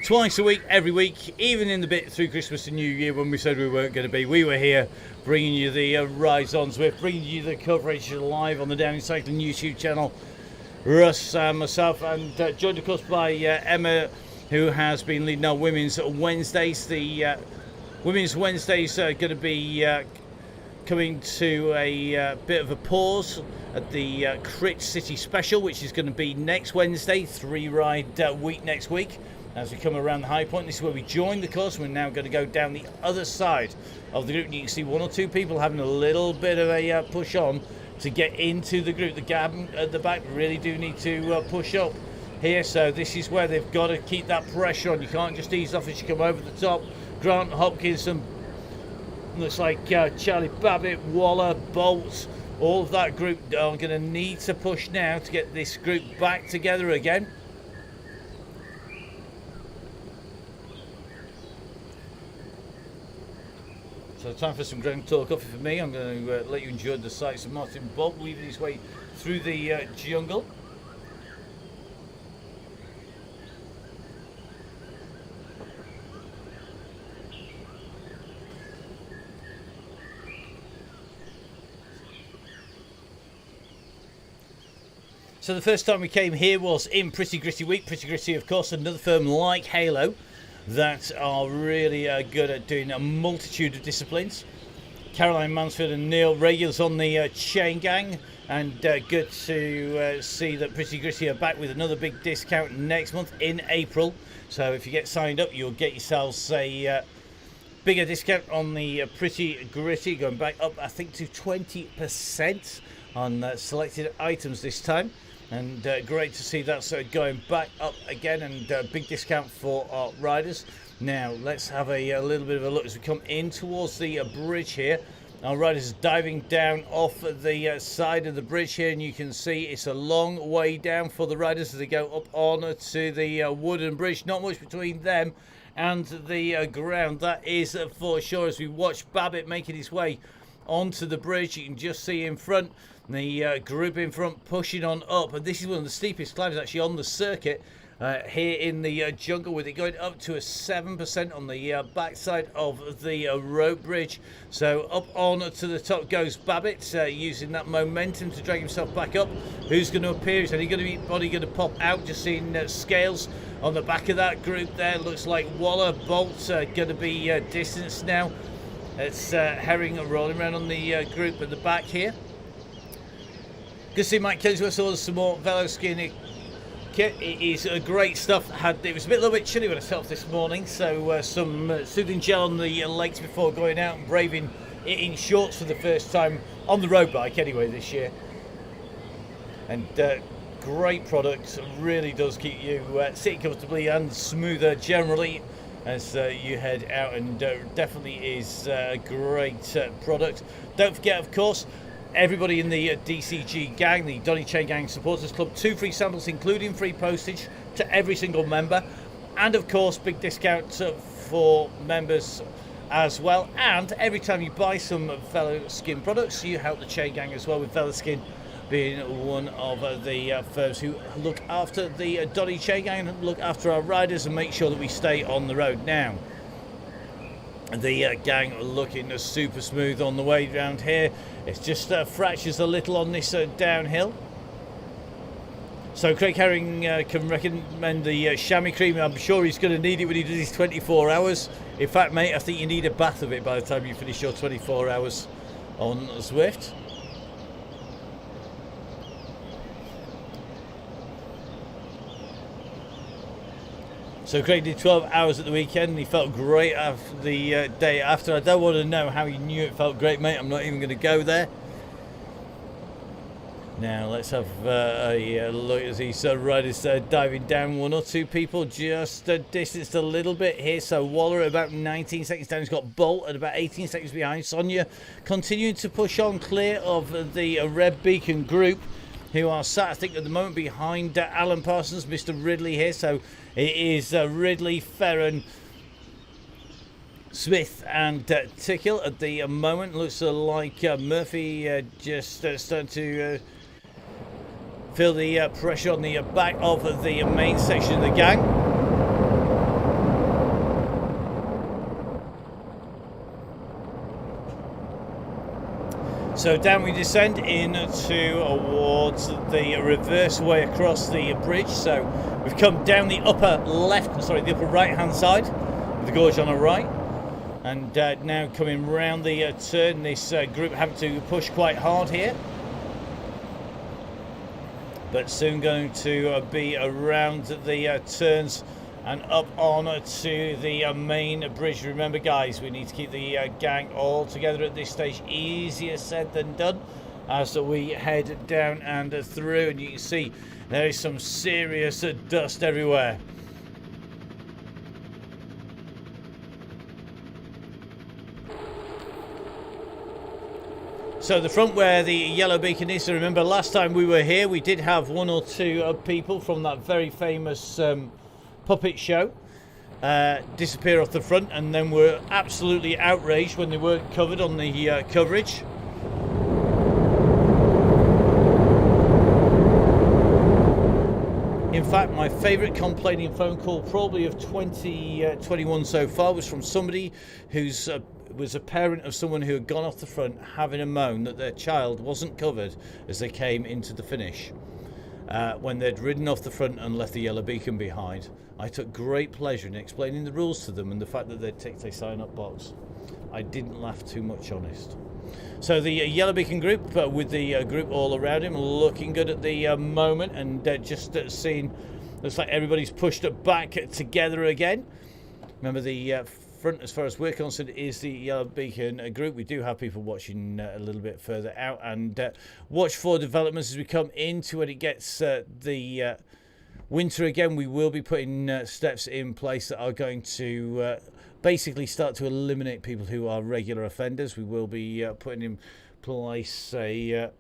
Speaker 1: Twice a week, every week, even in the bit through Christmas and New Year when we said we weren't going to be. We were here bringing you the rides-ons. We're bringing you the coverage live on the Down in Cycling YouTube channel. Russ, myself, and joined, of course, by Emma, who has been leading our Women's Wednesdays. The Women's Wednesdays are going to be coming to a bit of a pause at the Crit City Special, which is going to be next Wednesday, 3-ride week next week. As we come around the high point, this is where we join the course. We're now going to go down the other side of the group. You can see 1 or 2 people having a little bit of a push on to get into the group. The gap at the back really do need to push up here. So this is where they've got to keep that pressure on. You can't just ease off as you come over the top. Grant Hopkinson, looks like Charlie Babbitt, Waller, Bolt, all of that group are going to need to push now to get this group back together again. So time for some Grand Tour coffee for me. I'm going to let you enjoy the sights of Martin Bolt weaving his way through the jungle. So the first time we came here was in Pretty Gritty week. Pretty Gritty, of course, another firm like Halo that are really good at doing a multitude of disciplines. Caroline Mansfield and Neil regulars on the Chaingang, and good to see that Pretty Gritty are back with another big discount next month in April. So if you get signed up, you'll get yourselves a bigger discount on the Pretty Gritty, going back up I think to 20% on selected items this time. And great to see that's going back up again, and big discount for our riders. Now, let's have a little bit of a look as we come in towards the bridge here. Our riders diving down off the side of the bridge here, and you can see it's a long way down for the riders as they go up on to the wooden bridge. Not much between them and the ground, that is for sure. As we watch Babbitt making his way onto the bridge, you can just see in front the group in front pushing on up, and this is one of the steepest climbs actually on the circuit. Here in the jungle, with it going up to a 7% on the backside of the rope bridge. So up on to the top goes Babbitt, using that momentum to drag himself back up. Who's going to appear? Is anybody going to pop out? Just seeing Scales on the back of that group there. Looks like Waller, Bolt going to be distanced now. It's Herring rolling around on the group at the back here. Good to see Mike Killingsworth saw some more Velo Skin kit. It is great stuff. It was a little bit chilly when I set off this morning, so some soothing gel on the legs before going out and braving it in shorts for the first time on the road bike anyway this year. And great product, really does keep you sitting comfortably and smoother generally as you head out, and definitely is a great product. Don't forget, of course, everybody in the DCG gang, the Donny Chaingang Supporters Club, 2 free samples including free postage to every single member, and of course big discount for members as well. And every time you buy some Velo Skin products, you help the Chaingang as well, with Velo Skin being one of the firms who look after the Donny Chaingang, look after our riders and make sure that we stay on the road. Now, the gang are looking super smooth on the way around here. It's just fractures a little on this downhill. So Craig Herring can recommend the chamois cream. I'm sure he's going to need it when he does his 24 hours. In fact, mate, I think you need a bath of it by the time you finish your 24 hours on Zwift. So Craig did 12 hours at the weekend and he felt great after the day after. I don't want to know how he knew it felt great, mate. I'm not even going to go there. Now let's have a look as these riders diving down. 1 or 2 people just distanced a little bit here. So Waller at about 19 seconds down. He's got Bolt at about 18 seconds behind. Sonia continuing to push on clear of the Red Beacon group, who are sat, I think, at the moment behind Alan Parsons, Mr. Ridley here. So it is Ridley, Ferron, Smith and Tickle at the moment. Looks like Murphy just starting to feel the pressure on the back of the main section of the gang. So down we descend in towards the reverse way across the bridge. So we've come down the upper right hand side of the gorge on our right, and now coming round the turn. This group having to push quite hard here, but soon going to be around the turns and up on to the main bridge. Remember, guys, we need to keep the gang all together at this stage. Easier said than done as we head down and through, and you can see there is some serious dust everywhere. So the front where the yellow beacon is, so remember last time we were here we did have 1 or 2 people from that very famous puppet show disappear off the front, and then were absolutely outraged when they weren't covered on the coverage. In fact, my favourite complaining phone call probably of 2021 so far was from somebody who's was a parent of someone who had gone off the front having a moan that their child wasn't covered as they came into the finish. When they'd ridden off the front and left the yellow beacon behind. I took great pleasure in explaining the rules to them and the fact that they'd ticked a sign-up box. I didn't laugh too much, honest. So the yellow beacon group, with the group all around him, looking good at the moment, and just seeing, looks like everybody's pushed back together again. Remember, the front, as far as we're concerned, is the yellow beacon group. We do have people watching a little bit further out, and watch for developments as we come into when it gets the winter again, we will be putting steps in place that are going to basically start to eliminate people who are regular offenders. We will be putting in place a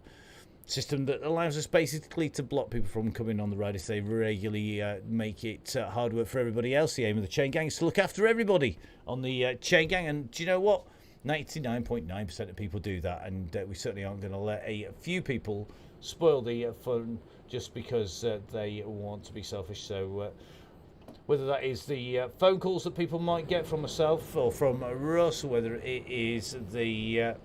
Speaker 1: system that allows us basically to block people from coming on the ride if they regularly make it hard work for everybody else. The aim of the Chaingang is to look after everybody on the Chaingang, and do you know what? 99.9% of people do that, and we certainly aren't going to let a few people spoil the fun just because they want to be selfish. So whether that is the phone calls that people might get from myself or from Russ, or whether it is the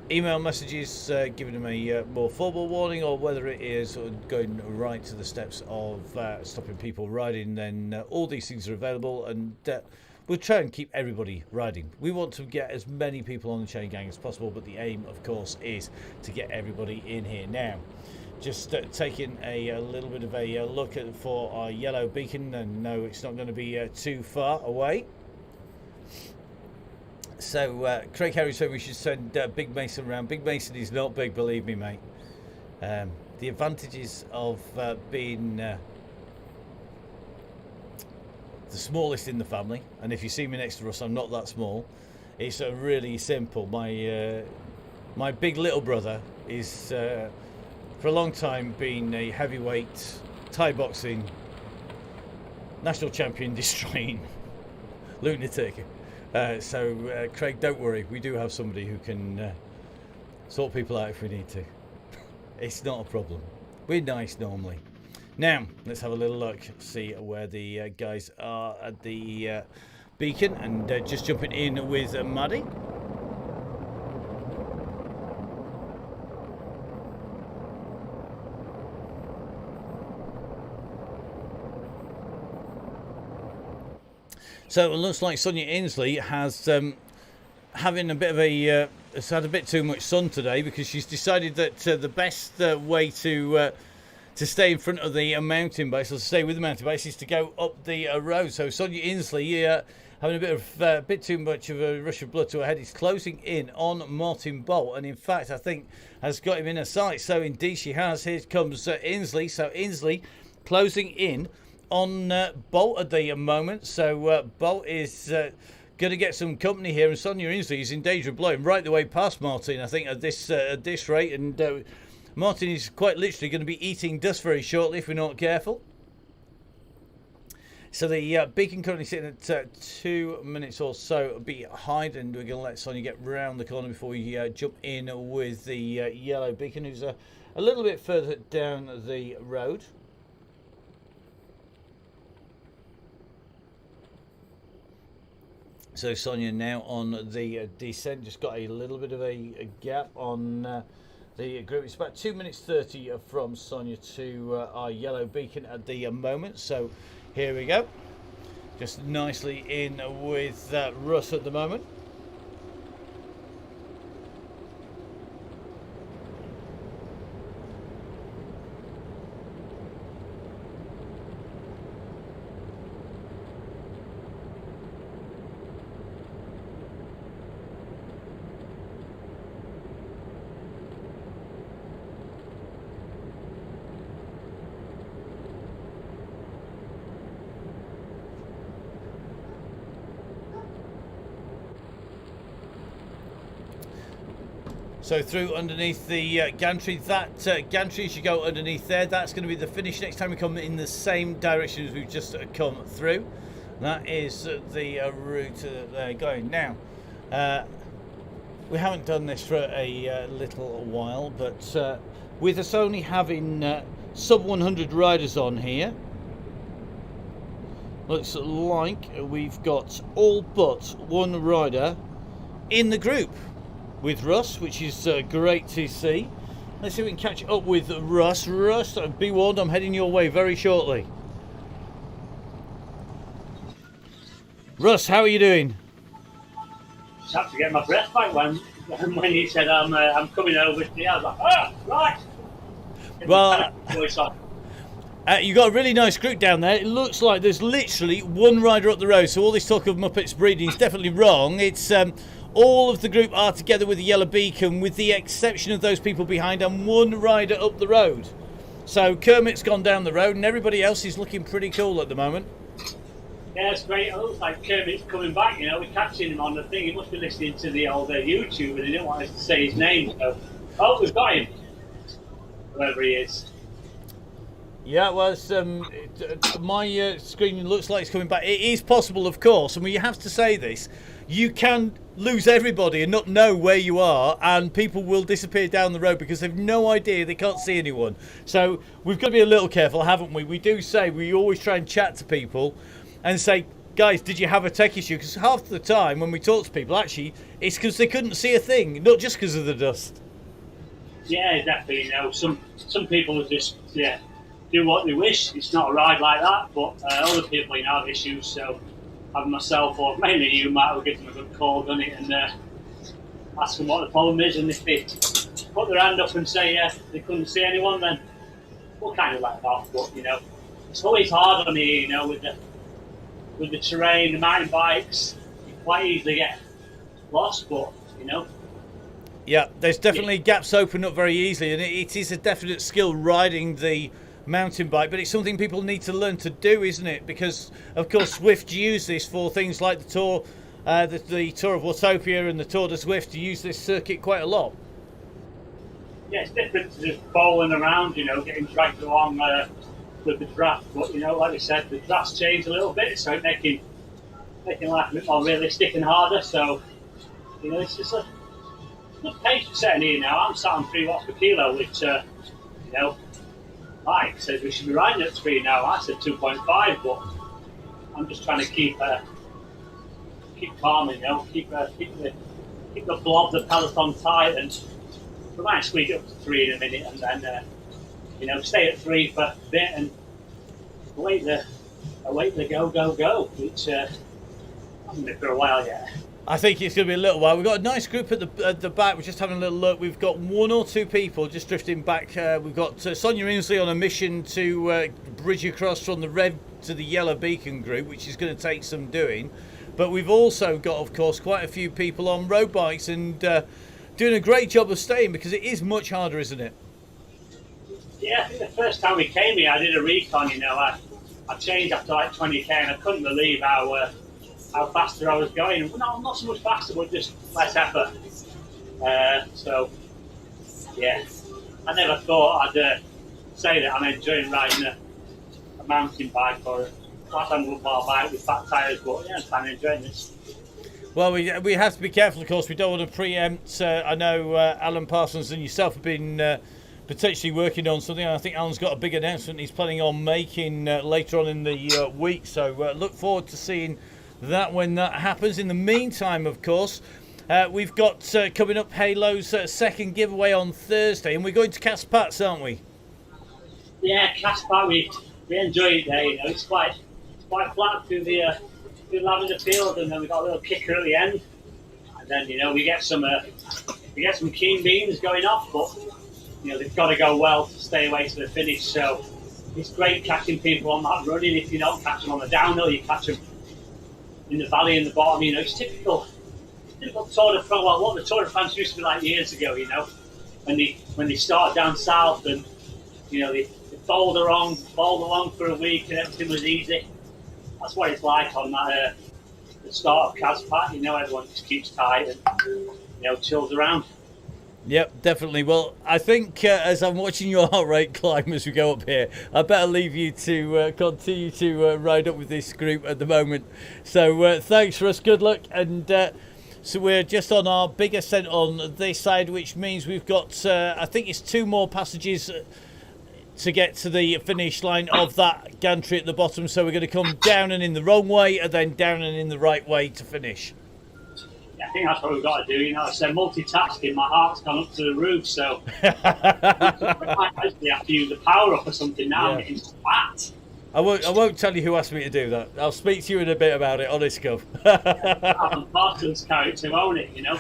Speaker 1: email messages giving them a more formal warning, or whether it is going right to the steps of stopping people riding, then all these things are available, and we'll try and keep everybody riding. We want to get as many people on the Chaingang as possible, but the aim, of course, is to get everybody in here. Now, just taking a little bit of a look for our yellow beacon, and no, it's not going to be too far away. So Craig Harry said we should send Big Mason around. Big Mason is not big, believe me, mate. The advantages of being the smallest in the family, and if you see me next to Russ, I'm not that small. It's really simple. My big little brother is for a long time been a heavyweight Thai boxing national champion, destroying lunatic. So Craig, don't worry, we do have somebody who can sort people out if we need to. It's not a problem. We're nice normally. Now, let's have a little look, see where the guys are at the beacon, and just jumping in with Maddie. So it looks like Sonia Inslee has having a bit of a has had a bit too much sun today, because she's decided that the best way to stay in front of the mountain base, or to stay with the mountain base, is to go up the road. So Sonia Inslee having a bit too much of a rush of blood to her head, is closing in on Martin Bolt, and in fact I think has got him in her sight. So indeed she has. Here comes Inslee. So Inslee closing in on Bolt at the moment. So Bolt is going to get some company here, and Sonia Inslee is in danger of blowing right the way past Martin, I think, at this rate, and Martin is quite literally going to be eating dust very shortly if we're not careful. So the beacon currently sitting at 2 minutes or so behind, and we're going to let Sonia get round the corner before we jump in with the yellow beacon, who's a little bit further down the road. So Sonia now on the descent, just got a little bit of a gap on the group. It's about 2 minutes 30 from Sonia to our yellow beacon at the moment. So here we go, just nicely in with Russ at the moment. So through underneath the gantry, that gantry, as you go underneath there, that's going to be the finish next time we come in the same direction as we've just come through. That is the route that they're going. Now, we haven't done this for a little while, but with us only having sub 100 riders on here, looks like we've got all but one rider in the group with Russ, which is great to see. Let's see if we can catch up with Russ. Russ, be warned, I'm heading your way very shortly. Russ, how are you doing?
Speaker 2: Just have to get my breath back when he said I'm coming over to you. I was like, oh, right.
Speaker 1: Well, you've got a really nice group down there. It looks like there's literally one rider up the road, so all this talk of Muppets breeding is definitely wrong. It's all of the group are together with the yellow beacon, with the exception of those people behind and one rider up the road. So Kermit's gone down the road, and everybody else is looking pretty cool at the moment.
Speaker 2: Yeah, it's great. It looks like Kermit's coming back. You know, we're catching him on the thing. He must be listening to the old YouTube, and he didn't want us to say his name. So, we've got him. Whoever he is.
Speaker 1: Yeah, well, my screen looks like it's coming back. It is possible, of course, and we have to say this. You can lose everybody and not know where you are, and people will disappear down the road because they've no idea, they can't see anyone. So we've got to be a little careful, haven't we? We do say, we always try and chat to people and say, guys, did you have a tech issue? Because half the time when we talk to people, actually, it's because they couldn't see a thing, not just because of the dust.
Speaker 2: Yeah, definitely. You know, some people just do what they wish. It's not a ride like that, but other people, you know, have issues. So, having myself or mainly you, Matt, will give them a good call, done it, and ask them what the problem is. And if they put their hand up and say they couldn't see anyone, then we'll kind of let them off. But you know, it's always hard on here, you know, with the terrain, the mountain bikes. You quite easily get lost, but you know.
Speaker 1: Yeah, there's definitely gaps open up very easily, and it is a definite skill riding the mountain bike, but it's something people need to learn to do, isn't it? Because of course Swift use this for things like the Tour, the Tour of Watopia and the Tour de Zwift use this circuit quite a lot.
Speaker 2: Yeah, it's different to just bowling around, you know, getting dragged along with the draft. But you know, like I said, the draft's changed a little bit, so making life a bit more realistic and harder. So you know, it's just a good pace we're setting here now. I'm sat on 3 watts per kilo, which you know, Mike says we should be riding at 3 now. I said 2.5, but I'm just trying to keep calm, you know, keep the blob, the peloton tight, and we might squeeze it up to 3 in a minute, and then you know, stay at 3 for a bit and await the go, which hasn't been for a while yet.
Speaker 1: I think it's going to be a little while. We've got a nice group at the back. We're just having a little look. We've got 1 or 2 people just drifting back. We've got Sonia Inslee on a mission to bridge across from the red to the yellow beacon group, which is going to take some doing. But we've also got, of course, quite a few people on road bikes and doing a great job of staying, because it is much harder, isn't it?
Speaker 2: Yeah, I think the first time we came here, I did a recon. You know, I changed after like 20k, and I couldn't believe how faster I was going. Not so much faster, but just less effort. So, yeah, I never thought I'd say that I'm enjoying riding a mountain bike or a flat handlebar bike with fat tyres, but yeah, I'm enjoying this.
Speaker 1: Well, we have to be careful, of course. We don't want to preempt. I know Alan Parsons and yourself have been potentially working on something. I think Alan's got a big announcement he's planning on making later on in the week. So look forward to seeing that when that happens. In the meantime, of course, we've got coming up Halo's second giveaway on Thursday, and we're going to Caspats, aren't we?
Speaker 2: Yeah, Caspats, we enjoy it there. You know, it's quite flat through the lavender field, and then we got a little kicker at the end, and then you know we get some keen beans going off, but you know they've got to go well to stay away to the finish. So it's great catching people on that running. If you don't catch them on the downhill, you catch them in the valley in the bottom. You know, it's typical Tour de France. Well, what the Tour de France used to be like years ago. You know, when they started down south, and you know they bowled along for a week, and everything was easy. That's what it's like on that the start of Caspats. You know, everyone just keeps tight and you know chills around.
Speaker 1: Yep, definitely. Well, I think as I'm watching your heart rate climb as we go up here, I better leave you to continue to ride up with this group at the moment. So thanks, Russ. Good luck. And so we're just on our big ascent on this side, which means we've got, I think it's 2 more passages to get to the finish line of that gantry at the bottom. So we're going to come down and in the wrong way, and then down and in the right way to finish.
Speaker 2: I think that's what we've got to do. You know, I said multitasking. My heart's gone up to the roof, so I actually have to use the power up or something now. Yeah. I'm getting fat.
Speaker 1: I won't tell you who asked me to do that. I'll speak to you in a bit about it, honest Gov.
Speaker 2: Alan Parsons' character, won't it? You know.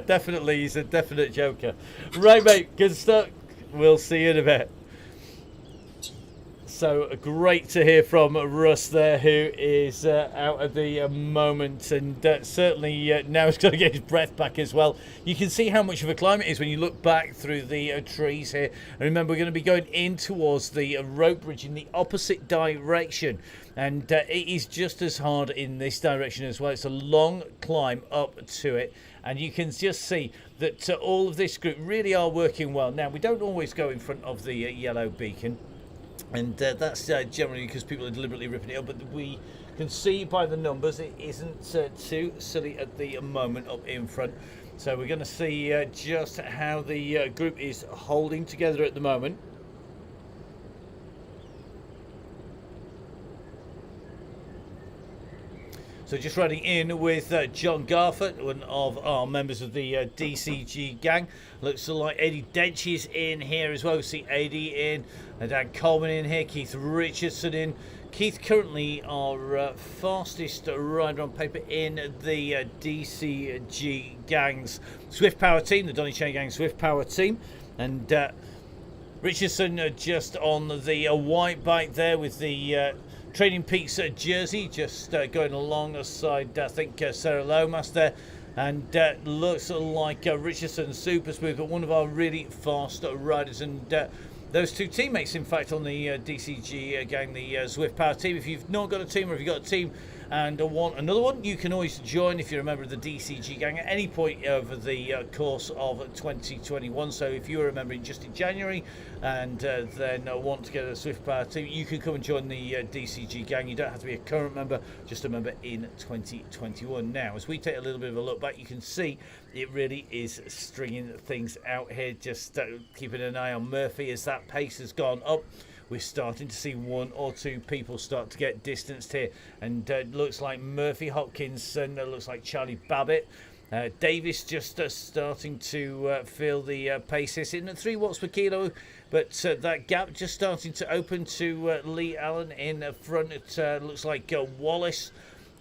Speaker 1: Definitely, he's a definite joker. Right, mate. Good stuff. We'll see you in a bit. So great to hear from Russ there, who is out at the moment, and certainly now he's got to get his breath back as well. You can see how much of a climb it is when you look back through the trees here. And remember, we're going to be going in towards the rope bridge in the opposite direction, and it is just as hard in this direction as well. It's a long climb up to it, and you can just see that all of this group really are working well. Now, we don't always go in front of the yellow beacon, and that's generally because people are deliberately ripping it up, but we can see by the numbers it isn't too silly at the moment up in front. So we're going to see just how the group is holding together at the moment. So just riding in with John Garford, one of our members of the DCG gang. Looks like Eddie Dench is in here as well. We see Eddie in, Dan Coleman in here, Keith Richardson in. Keith currently our fastest rider on paper in the DCG gang's Swift Power team, the Donny Chaingang Swift Power team. And Richardson just on the white bike there with the Trading Peaks jersey, just going alongside, I think, Sarah Lomas there. And looks like Richardson super smooth, but one of our really fast riders. And those two teammates, in fact, on the DCG gang, the Swift Power team. If you've not got a team, or if you've got a team and want another one, you can always join if you're a member of the DCG gang at any point over the course of 2021. So if you're a member just in January and then want to get a Swift Power team, you can come and join the DCG gang. You don't have to be a current member, just a member in 2021. Now, as we take a little bit of a look back, you can see it really is stringing things out here. Just keeping an eye on Murphy as that pace has gone up. We're starting to see one or two people start to get distanced here, and looks like Murphy Hopkinson, looks like Charlie Babbitt, Davis just starting to feel the pace is in at 3 watts per kilo, but that gap just starting to open to Lee Allen in front. It looks like Wallace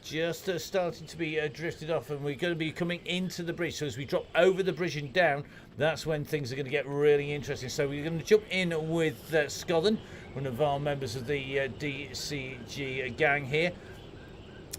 Speaker 1: just starting to be drifted off, and we're going to be coming into the bridge. So as we drop over the bridge and down, that's when things are going to get really interesting. So we're going to jump in with Scotland, one of our members of the DCG gang here.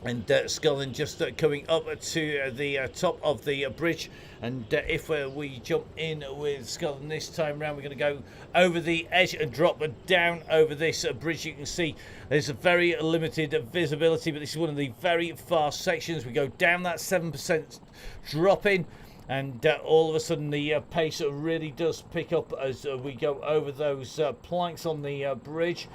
Speaker 1: And Scotland just coming up to the top of the bridge. And if we jump in with Scotland this time around, we're going to go over the edge and drop down over this bridge. You can see there's a very limited visibility, but this is one of the very fast sections. We go down that 7% drop in, and all of a sudden the pace really does pick up as we go over those planks on the bridge.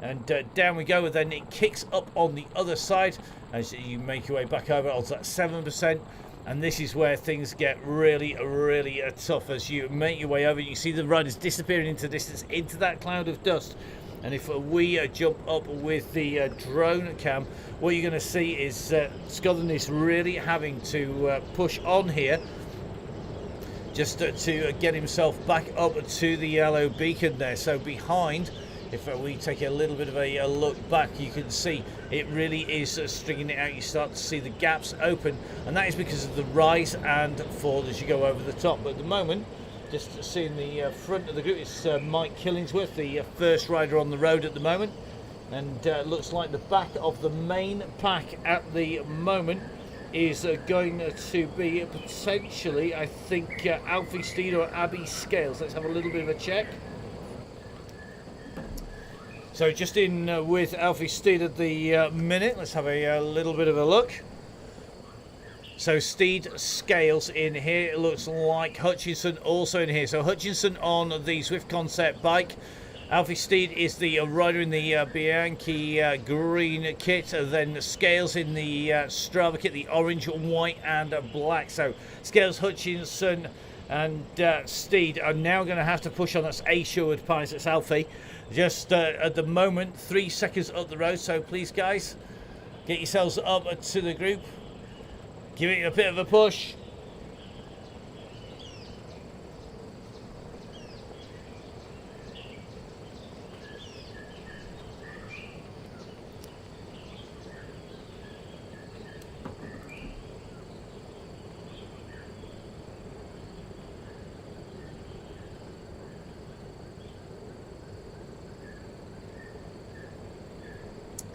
Speaker 1: And down we go, and then it kicks up on the other side as you make your way back over onto that 7%. And this is where things get really, really tough as you make your way over. You see the riders disappearing into distance, into that cloud of dust. And if we jump up with the drone cam, what you're going to see is Scotland is really having to push on here just to get himself back up to the yellow beacon there. So behind, if we take a little bit of a look back, you can see it really is stringing it out. You start to see the gaps open, and that is because of the rise and fall as you go over the top. But at the moment, just seeing the front of the group, it's Mike Killingsworth, the first rider on the road at the moment. And looks like the back of the main pack at the moment is going to be potentially, I think, Alfie Steed or Abby Scales. Let's have a little bit of a check. So just in with Alfie Steed at the minute. Let's have a little bit of a look. So Steed, Scales in here. It looks like Hutchinson also in here. So Hutchinson on the Swift Concept bike. Alfie Steed is the rider in the Bianchi green kit. Then Scales in the Strava kit, the orange, white and black. So Scales, Hutchinson and Steed are now going to have to push on. That's A Sherwood Pines, that's Alfie. Just at the moment, 3 seconds up the road. So please, guys, get yourselves up to the group. Give it a bit of a push.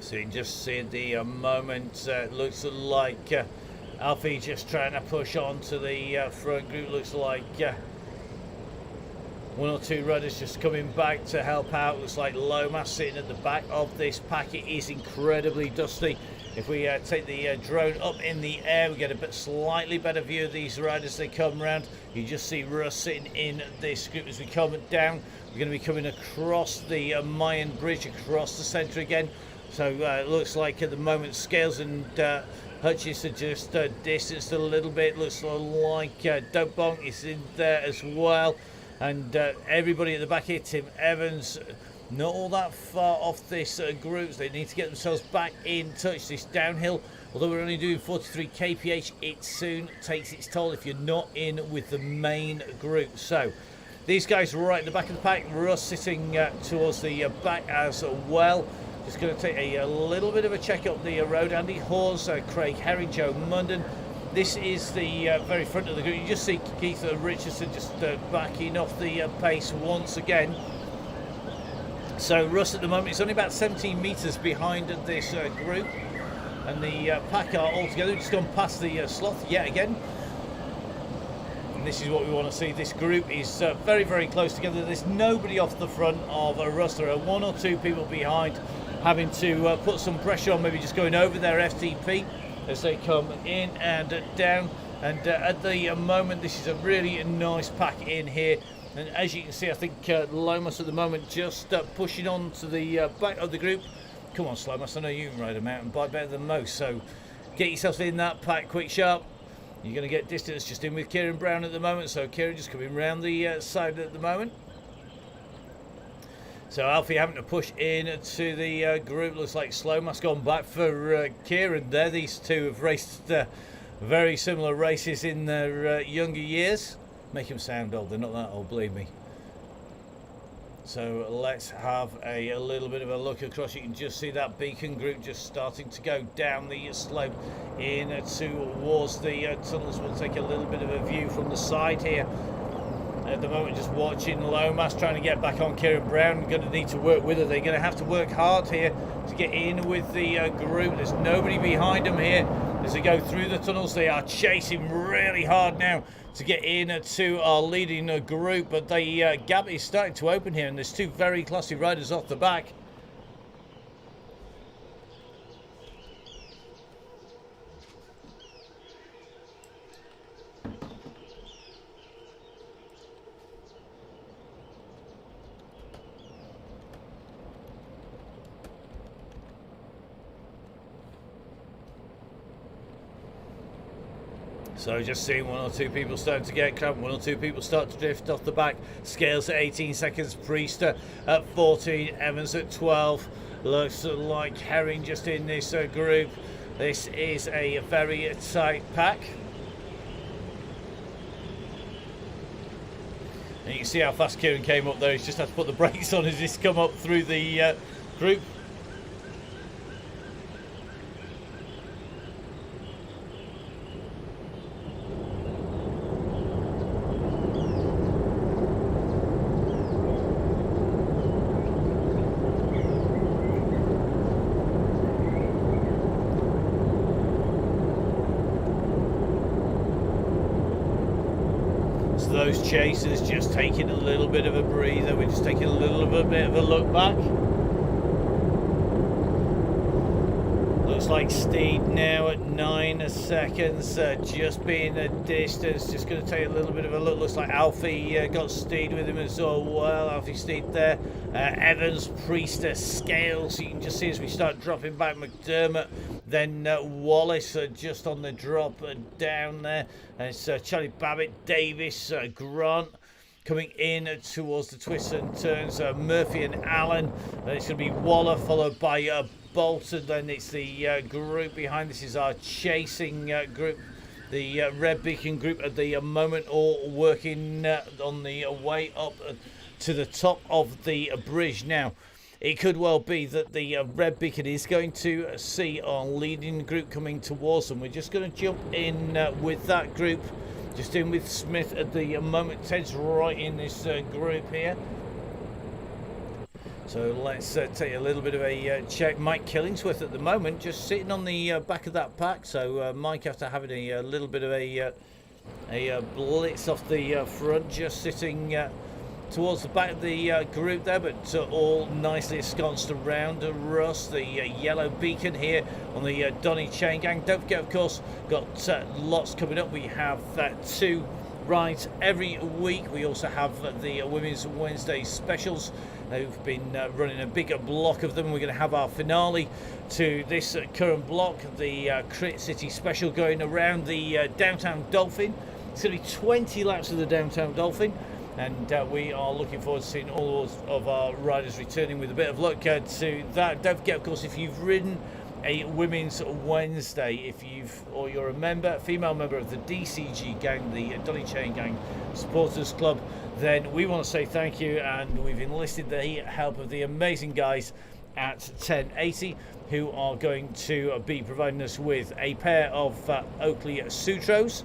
Speaker 1: So you can just see at the moment, looks like Alfie just trying to push on to the front group. Looks like one or two runners just coming back to help out. Looks like Lomas sitting at the back of this pack. It is incredibly dusty. If we take the drone up in the air, we get a slightly better view of these riders as they come round. You just see Russ sitting in this group as we come down. We're going to be coming across the Mayan Bridge, across the centre again. So it looks like at the moment Scales and Hutchins are just distanced a little bit. Looks like Dobong is in there as well. And everybody at the back here, Tim Evans, not all that far off this group. They need to get themselves back in touch. This downhill, although we're only doing 43 kph, it soon takes its toll if you're not in with the main group. So these guys are right at the back of the pack. Russ sitting towards the back as well. Just going to take a little bit of a check up the road. Andy Hawes, Craig Herring, Joe Munden. This is the very front of the group. You just see Keith Richardson just backing off the pace once again. So Russ at the moment is only about 17 metres behind this group. And the pack are all together. We've just gone past the sloth yet again. And this is what we want to see. This group is very, very close together. There's nobody off the front of Russ. There are one or two people behind having to put some pressure on, maybe just going over their FTP as they come in and down. And at the moment, this is a really nice pack in here. And as you can see, I think Lomas at the moment just pushing on to the back of the group. Come on, Lomas, I know you can ride a mountain bike better than most, so get yourself in that pack quick sharp. You're going to get distance just in with Kieran Brown at the moment, so Kieran just coming round the side at the moment. So Alfie having to push in to the group. Looks like Slomas gone back for Kieran there. These two have raced very similar races in their younger years. Make them sound old, they're not that old, believe me. So let's have a little bit of a look across. You can just see that beacon group just starting to go down the slope in towards the tunnels. We'll take a little bit of a view from the side here. At the moment, just watching Lomas trying to get back on Kieran Brown. Going to need to work with her. They're going to have to work hard here to get in with the group. There's nobody behind them here as they go through the tunnels. They are chasing really hard now to get in to our leading group, but the gap is starting to open here, and there's two very classy riders off the back. So just seeing one or two people starting to get cramped, one or two people start to drift off the back. Scales at 18 seconds, Priest at 14, Evans at 12. Looks like Herring just in this group. This is a very tight pack. And you can see how fast Kieran came up there. He's just had to put the brakes on as he's come up through the group. Those chasers just taking a little bit of a breather. We're just taking a little bit of a look back. Looks like Steed now at 9 seconds, just being a distance. Just going to take a little bit of a look. Looks like Alfie got Steed with him as well. Alfie Steed there. Evans, Priester, Scales. You can just see as we start dropping back, McDermott. Then Wallace just on the drop down there. And it's Charlie Babbitt, Davis, Grant coming in towards the twists and turns. Murphy and Allen. Then it's going to be Waller followed by Bolton. Then it's the group behind. This is our chasing group. The Red Beacon group at the moment all working on the way up to the top of the bridge. Now, it could well be that the Red Beacon is going to see our leading group coming towards them. We're just going to jump in with that group. Just in with Smith at the moment. Ted's right in this group here. So let's take a little bit of a check. Mike Killingsworth at the moment just sitting on the back of that pack. So Mike, after having a little bit of a blitz off the front, just sitting towards the back of the group there, but all nicely ensconced around Russ, the yellow beacon here on the Donny Chaingang. Don't forget, of course, got lots coming up. We have 2 rides every week. We also have the Women's Wednesday specials. They've been running a bigger block of them. We're going to have our finale to this current block, the Crit City special, going around the Downtown Dolphin. It's going to be 20 laps of the Downtown Dolphin, and we are looking forward to seeing all of our riders returning with a bit of luck to that. Don't forget, of course, if you've ridden a Women's Wednesday, or you're a member, female member of the DCG gang, the Donny Chaingang Supporters Club, then we want to say thank you, and we've enlisted the help of the amazing guys at 1080, who are going to be providing us with a pair of Oakley Sutros,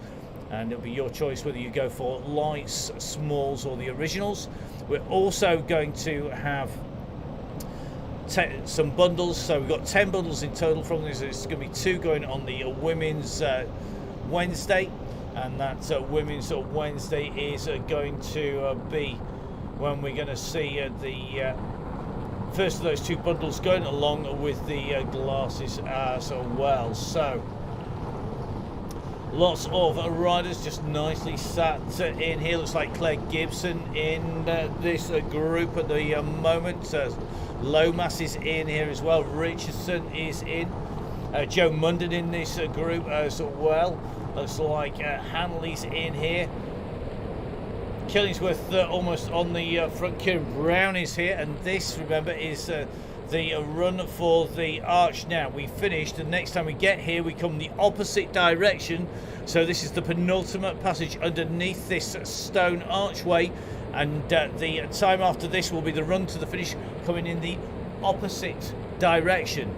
Speaker 1: and it'll be your choice whether you go for lights, smalls, or the originals. We're also going to have some bundles, so we've got 10 bundles in total from this. There's going to be 2 going on the Women's Wednesday, and that Women's Wednesday is going to be when we're going to see the first of those 2 bundles going along with the glasses as well. So lots of riders just nicely sat in here. Looks like Claire Gibson in this group at the moment. Lomas is in here as well. Richardson is in. Joe Munden in this group as well. Looks like Hanley's in here. Killingsworth almost on the front. Kieran Brown is here, and this, remember, is the run for the arch. Now we finished, and next time we get here we come the opposite direction, so this is the penultimate passage underneath this stone archway, and the time after this will be the run to the finish, coming in the opposite direction.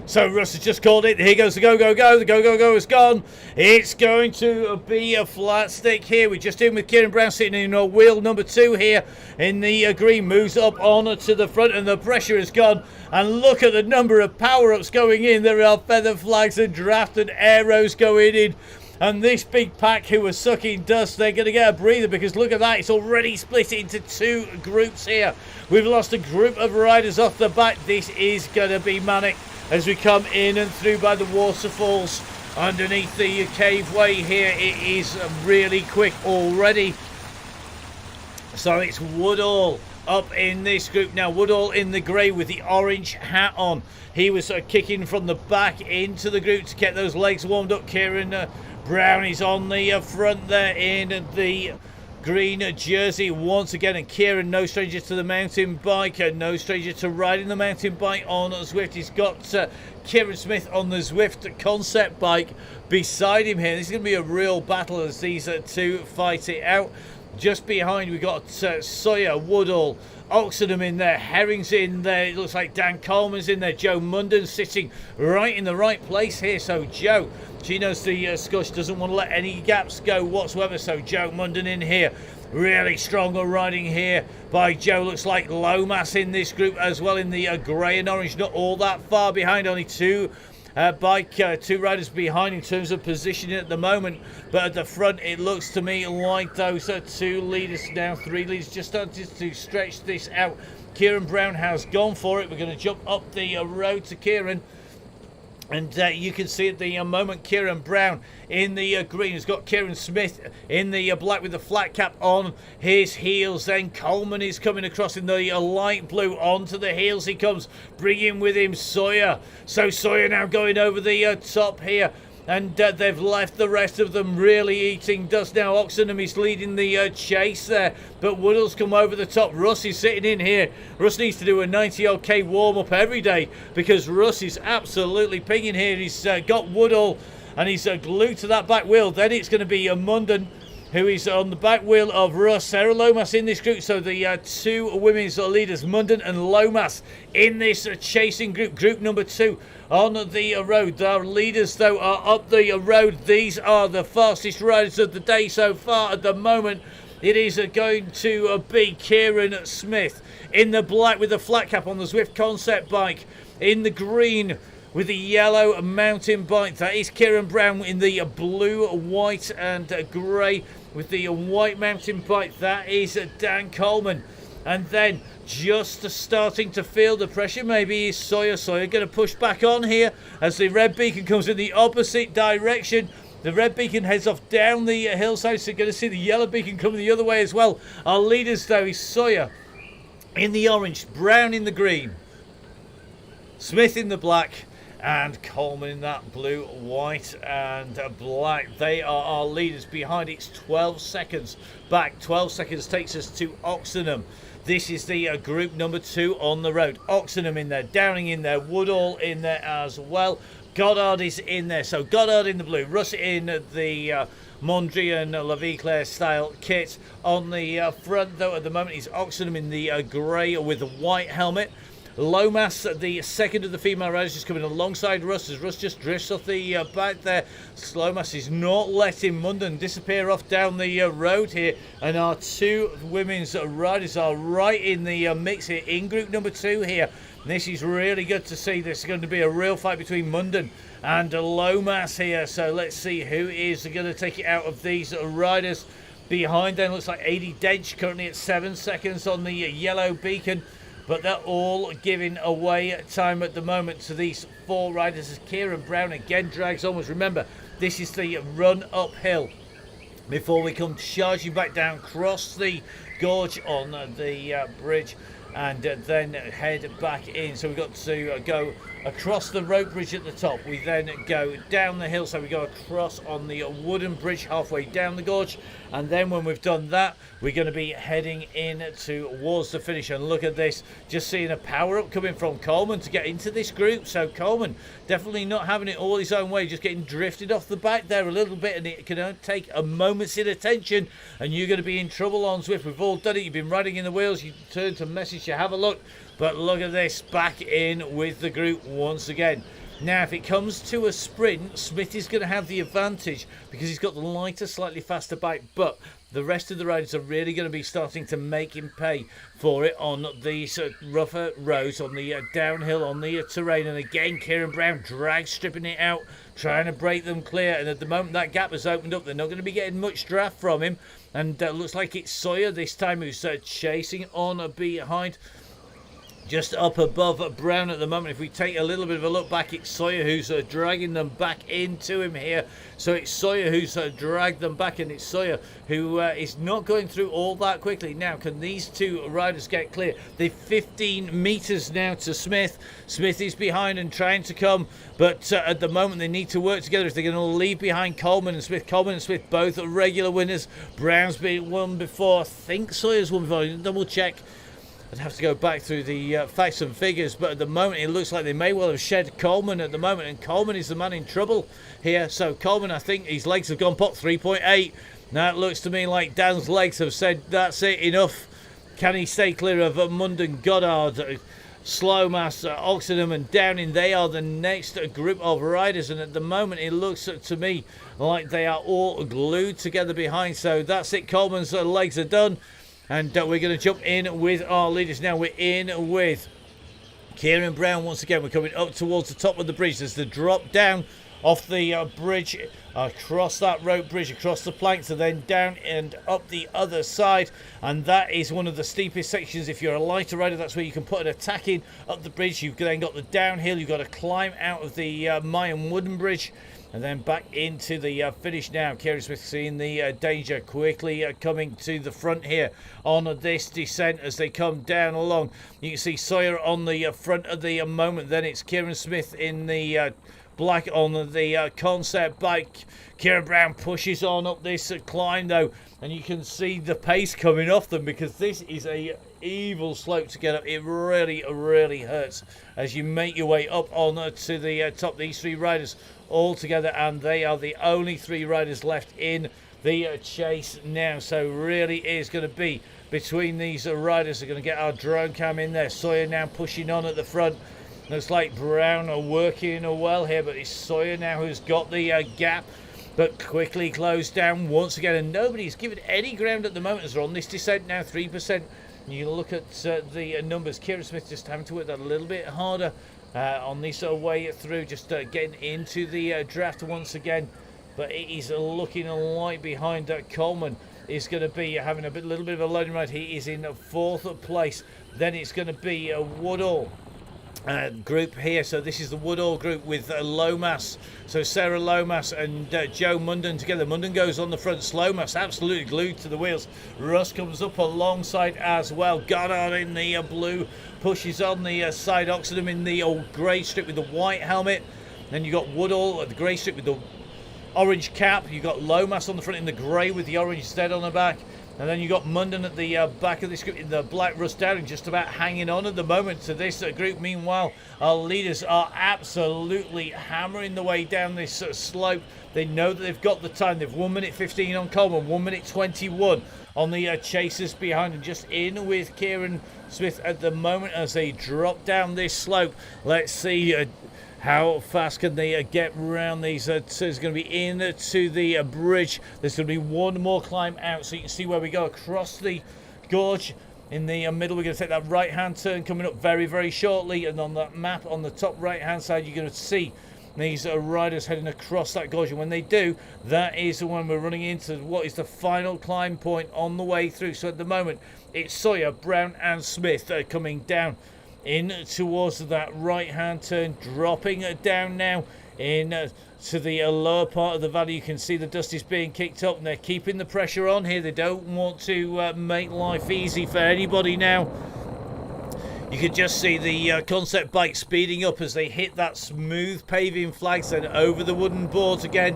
Speaker 1: So Russ has just called it. Here goes the go, go, go. The go, go, go is gone. It's going to be a flat stick here. We're just in with Kieran Brown sitting in wheel number 2 here in the green. Moves up on to the front, and the pressure is gone. And look at the number of power-ups going in. There are feather flags and draft and arrows going in. And this big pack who are sucking dust, they're going to get a breather, because look at that. It's already split into 2 groups here. We've lost a group of riders off the back. This is going to be manic as we come in and through by the waterfalls underneath the caveway here. It is really quick already. So it's Woodall up in this group now. Woodall in the grey with the orange hat on. He was kicking from the back into the group to get those legs warmed up. Kieran Brown is on the front there in the green jersey once again, and Kieran, no stranger to the mountain bike, no stranger to riding the mountain bike on Zwift. He's got Kieran Smith on the Zwift concept bike beside him here. This is going to be a real battle as these 2 fight it out. Just behind we've got Sawyer, Woodall, Oxenham in there, Herring's in there, it looks like Dan Coleman's in there, Joe Munden sitting right in the right place here. So Joe, she knows the Scotch doesn't want to let any gaps go whatsoever, so Joe Munden in here. Really strong riding here by Joe. Looks like Lomas in this group as well in the grey and orange, not all that far behind, only 2 riders behind in terms of positioning at the moment, but at the front it looks to me like those 2 leaders now, 3 leaders, just starting to stretch this out. Kieran Brown has gone for it. We're going to jump up the road to Kieran, and you can see at the moment Kieran Brown in the green has got Kieran Smith in the black with the flat cap on his heels. Then Coleman is coming across in the light blue. Onto the heels he comes, bringing with him Sawyer. So Sawyer now going over the top here, and they've left the rest of them really eating dust now. Oxenham is leading the chase there, but Woodall's come over the top. Russ is sitting in here. Russ needs to do a 90-odd K warm-up every day, because Russ is absolutely pinging here. He's got Woodall, and he's glued to that back wheel. Then it's going to be Munden, who is on the back wheel of Russ. Sarah Lomas in this group. So the 2 women's leaders, Munden and Lomas, in this chasing group. Group number 2 on the road. Our leaders, though, are up the road. These are the fastest riders of the day so far at the moment. It is going to be Kieran Smith in the black with the flat cap on the Zwift concept bike. In the green with the yellow mountain bike, that is Kieran Brown. In the blue, white and grey with the white mountain bike, that is Dan Coleman. And then just starting to feel the pressure maybe is Sawyer. Sawyer going to push back on here as the red beacon comes in the opposite direction. The red beacon heads off down the hillside, so you're going to see the yellow beacon coming the other way as well. Our leaders though is Sawyer in the orange, Brown in the green, Smith in the black, and Coleman in that blue, white and black. They are our leaders. Behind it's 12 seconds back. 12 seconds takes us to Oxenham. This is the group number 2 on the road. Oxenham in there, Downing in there, Woodall in there as well. Goddard is in there. So Goddard in the blue, Russ in the Mondrian La Vie Claire style kit. On the front though at the moment is Oxenham in the grey with a white helmet. Lomas, the second of the female riders, is coming alongside Russ as Russ just drifts off the back there. Lomas is not letting Munden disappear off down the road here, and our 2 women's riders are right in the mix here in group number 2 here. This is really good to see. This is going to be a real fight between Munden and Lomas here, so let's see who is going to take it out of these riders. Behind then looks like 80 Dench currently at 7 seconds on the yellow beacon. But they're all giving away time at the moment to these 4 riders as Kieran Brown again drags onwards. Remember, this is the run uphill before we come charging back down, cross the gorge on the bridge, and then head back in. So we've got to go across the rope bridge at the top. We then go down the hill, so we go across on the wooden bridge halfway down the gorge, and then when we've done that, we're going to be heading in towards the finish. And look at this, just seeing a power up coming from Coleman to get into this group. So Coleman definitely not having it all his own way, just getting drifted off the back there a little bit, and it can only take a moment's inattention and you're going to be in trouble on Zwift. We've all done it. You've been riding in the wheels, you turn to message, you have a look. But look at this, back in with the group once again. Now, if it comes to a sprint, Smith is going to have the advantage because he's got the lighter, slightly faster bike. But the rest of the riders are really going to be starting to make him pay for it on these rougher roads, on the downhill, on the terrain. And again, Kieran Brown drags, stripping it out, trying to break them clear. And at the moment that gap has opened up, they're not going to be getting much draft from him. And looks like it's Sawyer this time who's chasing on behind. Just up above Brown at the moment. If we take a little bit of a look back, it's Sawyer who's dragging them back into him here. So it's Sawyer who's dragged them back, and it's Sawyer who is not going through all that quickly. Now, can these 2 riders get clear? They're 15 metres now to Smith. Smith is behind and trying to come, but at the moment they need to work together if they're going to leave behind Coleman and Smith. Coleman and Smith both are regular winners. Brown's been won before. I think Sawyer's won before. Double check. I'd have to go back through the facts and figures, but at the moment it looks like they may well have shed Coleman at the moment, and Coleman is the man in trouble here. So Coleman, I think his legs have gone pop 3.8. Now it looks to me like Dan's legs have said that's it, enough. Can he stay clear of Munden, Goddard, Slowmass, Oxenham and Downing? They are the next group of riders, and at the moment it looks to me like they are all glued together behind. So that's it, Coleman's legs are done. And we're going to jump in with our leaders now. We're in with Kieran Brown once again. We're coming up towards the top of the bridge. There's the drop down off the bridge, across that rope bridge, across the planks, and then down and up the other side. And that is one of the steepest sections. If you're a lighter rider, that's where you can put an attack in up the bridge. You've then got the downhill. You've got to climb out of the Mayan wooden bridge. And then back into the finish now. Kieran Smith seeing the danger, quickly coming to the front here on this descent as they come down along. You can see Sawyer on the front of the moment. Then it's Kieran Smith in the black on the concept bike. Kieran Brown pushes on up this climb though, and you can see the pace coming off them because this is a evil slope to get up. It really hurts as you make your way up on to the top. These 3 riders all together, and they are the only 3 riders left in the chase now. So really is going to be between these riders. Are going to get our drone cam in there. Sawyer now pushing on at the front. Looks like Brown are working well here, but it's Sawyer now who's got the gap. but quickly closed down once again, and nobody's given any ground at the moment as they're on this descent now, 3%. You look at the numbers. Kieran Smith just having to work that a little bit harder on this way through, just getting into the draft once again. But it is looking light behind Coleman. Is going to be having a little bit of a loading ride. He is in 4th place. Then it's going to be a Woodall group here. So this is the Woodall group with Lomas. So Sarah Lomas and Joe Munden together. Munden goes on the front. Lomas absolutely glued to the wheels. Russ comes up alongside as well. Goddard in the blue pushes on the side. Oxenham in the old grey strip with the white helmet. Then you got Woodall, the grey strip with the orange cap. You got Lomas on the front in the grey with the orange stead on the back, and then you got Munden at the back of this group in the black Rust Downing, just about hanging on at the moment to this group. Meanwhile, our leaders are absolutely hammering the way down this slope. They know that they've got the time. They've 1 minute 15 on Coleman, 1 minute 21 on the chasers behind, and just in with Kieran Smith at the moment as they drop down this slope. Let's see how fast can they get around these? So it's going to be into the bridge. There's going to be one more climb out, so you can see where we go across the gorge. In the middle, we're going to take that right-hand turn coming up very, very shortly. And on that map, on the top right-hand side, you're going to see these riders heading across that gorge. And when they do, that is when we're running into what is the final climb point on the way through. So at the moment, it's Sawyer, Brown and Smith coming down in towards that right hand turn, dropping down now in to the lower part of the valley. You can see the dust is being kicked up, and they're keeping the pressure on here. They don't want to make life easy for anybody now. You can just see the concept bike speeding up as they hit that smooth paving flags, then over the wooden boards again.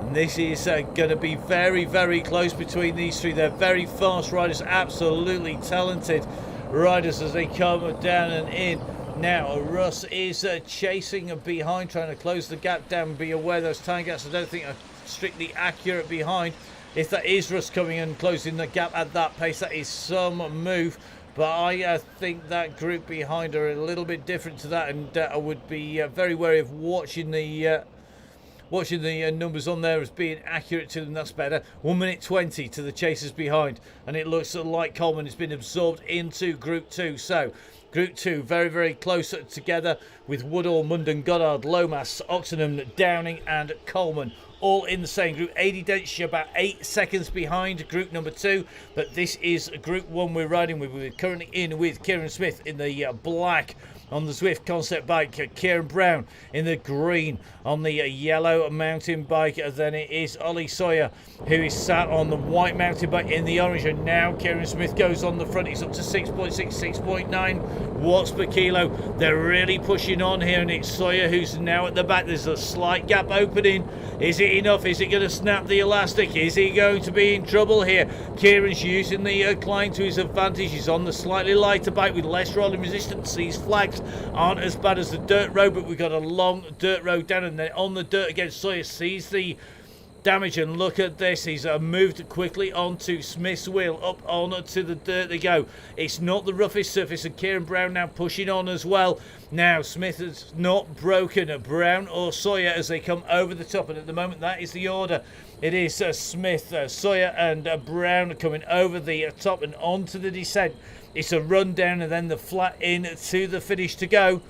Speaker 1: And this is going to be very, very close between these three. They're very fast riders, absolutely talented riders as they come down and in. Now Russ is chasing behind, trying to close the gap down. Be aware those time gaps I don't think are strictly accurate behind. If that is Russ coming and closing the gap at that pace, that is some move. But I think that group behind are a little bit different to that, and I would be very wary of watching the numbers on there as being accurate to them. That's better. 1 minute 20 to the chasers behind, and it looks like Coleman has been absorbed into Group 2. So Group 2 very, very close together with Woodall, Munden, Goddard, Lomas, Oxenham, Downing and Coleman all in the same group. 80 Dench about 8 seconds behind group number 2, but this is Group 1 we're riding with. We're currently in with Kieran Smith in the black on the Zwift concept bike, Kieran Brown in the green on the yellow mountain bike. Then it is Ollie Sawyer who is sat on the white mountain bike in the orange, and now Kieran Smith goes on the front. He's up to 6.6, 6.9 watts per kilo. They're really pushing on here, and it's Sawyer who's now at the back. There's a slight gap opening. Is it enough? Is it going to snap the elastic? Is he going to be in trouble here? Kieran's using the climb to his advantage. He's on the slightly lighter bike with less rolling resistance. These flags aren't as bad as the dirt road, but we've got a long dirt road down, and then on the dirt again. Sawyer sees the damage, and look at this. He's moved quickly onto Smith's wheel. Up onto the dirt they go. It's not the roughest surface, and Kieran Brown now pushing on as well. Now Smith has not broken Brown or Sawyer as they come over the top, and at the moment that is the order. It is Smith, Sawyer and Brown coming over the top and onto the descent. It's a run down and then the flat in to the finish to go.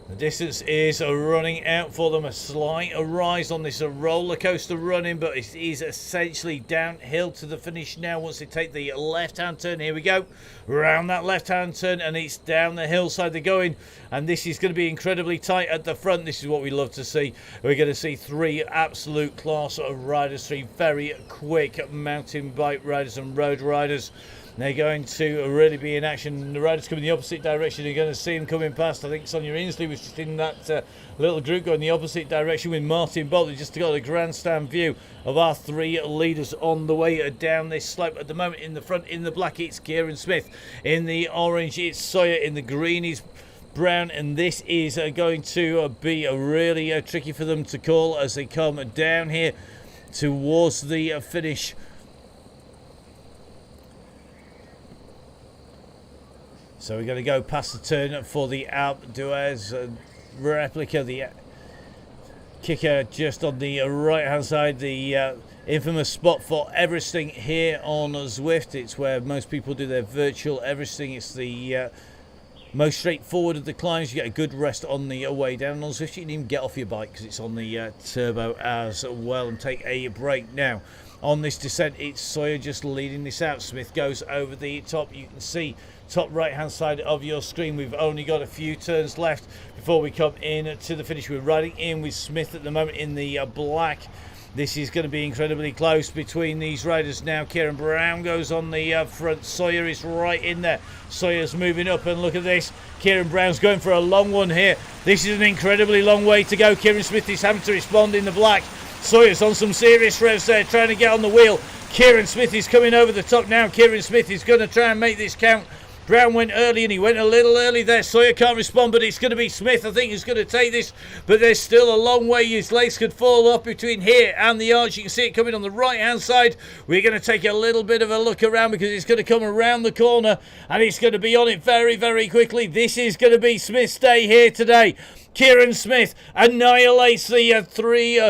Speaker 1: The distance is running out for them. A slight rise on this roller coaster running, but it is essentially downhill to the finish now once they take the left hand turn. Here we go, round that left hand turn, and it's down the hillside they're going, and this is going to be incredibly tight at the front. This is what we love to see. We're going to see three absolute class riders, three very quick mountain bike riders and road riders. They're going to really be in action. The riders coming in the opposite direction. You're going to see them coming past. I think Sonia Inslee was just in that little group going the opposite direction with Martin Bolt. They just got a grandstand view of our three leaders on the way down this slope. At the moment, in the front, in the black, it's Kieran Smith. In the orange, it's Sawyer. In the green is Brown, and this is going to be really tricky for them to call as they come down here towards the finish. So we're going to go past the turn for the Alpe d'Huez replica, the kicker just on the right hand side, the infamous spot for Everesting here on Zwift. It's where most people do their virtual Everesting. It's the most straightforward of the climbs. You get a good rest on the way down. On Zwift, you can even get off your bike because it's on the turbo as well and take a break. Now, on this descent, it's Sawyer just leading this out. Smith goes over the top. You can see top right hand side of your screen. We've only got a few turns left before we come in to the finish. We're riding in with Smith at the moment in the black. This is going to be incredibly close between these riders now. Kieran Brown goes on the front. Sawyer is right in there. Sawyer's moving up, and look at this. Kieran Brown's going for a long one here. This is an incredibly long way to go. Kieran Smith is having to respond in the black. Sawyer's on some serious revs there, trying to get on the wheel. Kieran Smith is coming over the top now. Kieran Smith is going to try and make this count. Brown went early and he went a little early there. Sawyer can't respond, but it's going to be Smith, I think, who's going to take this. But there's still a long way. His legs could fall off between here and the arch. You can see it coming on the right-hand side. We're going to take a little bit of a look around because it's going to come around the corner and it's going to be on it very, very quickly. This is going to be Smith's day here today. Kieran Smith annihilates the three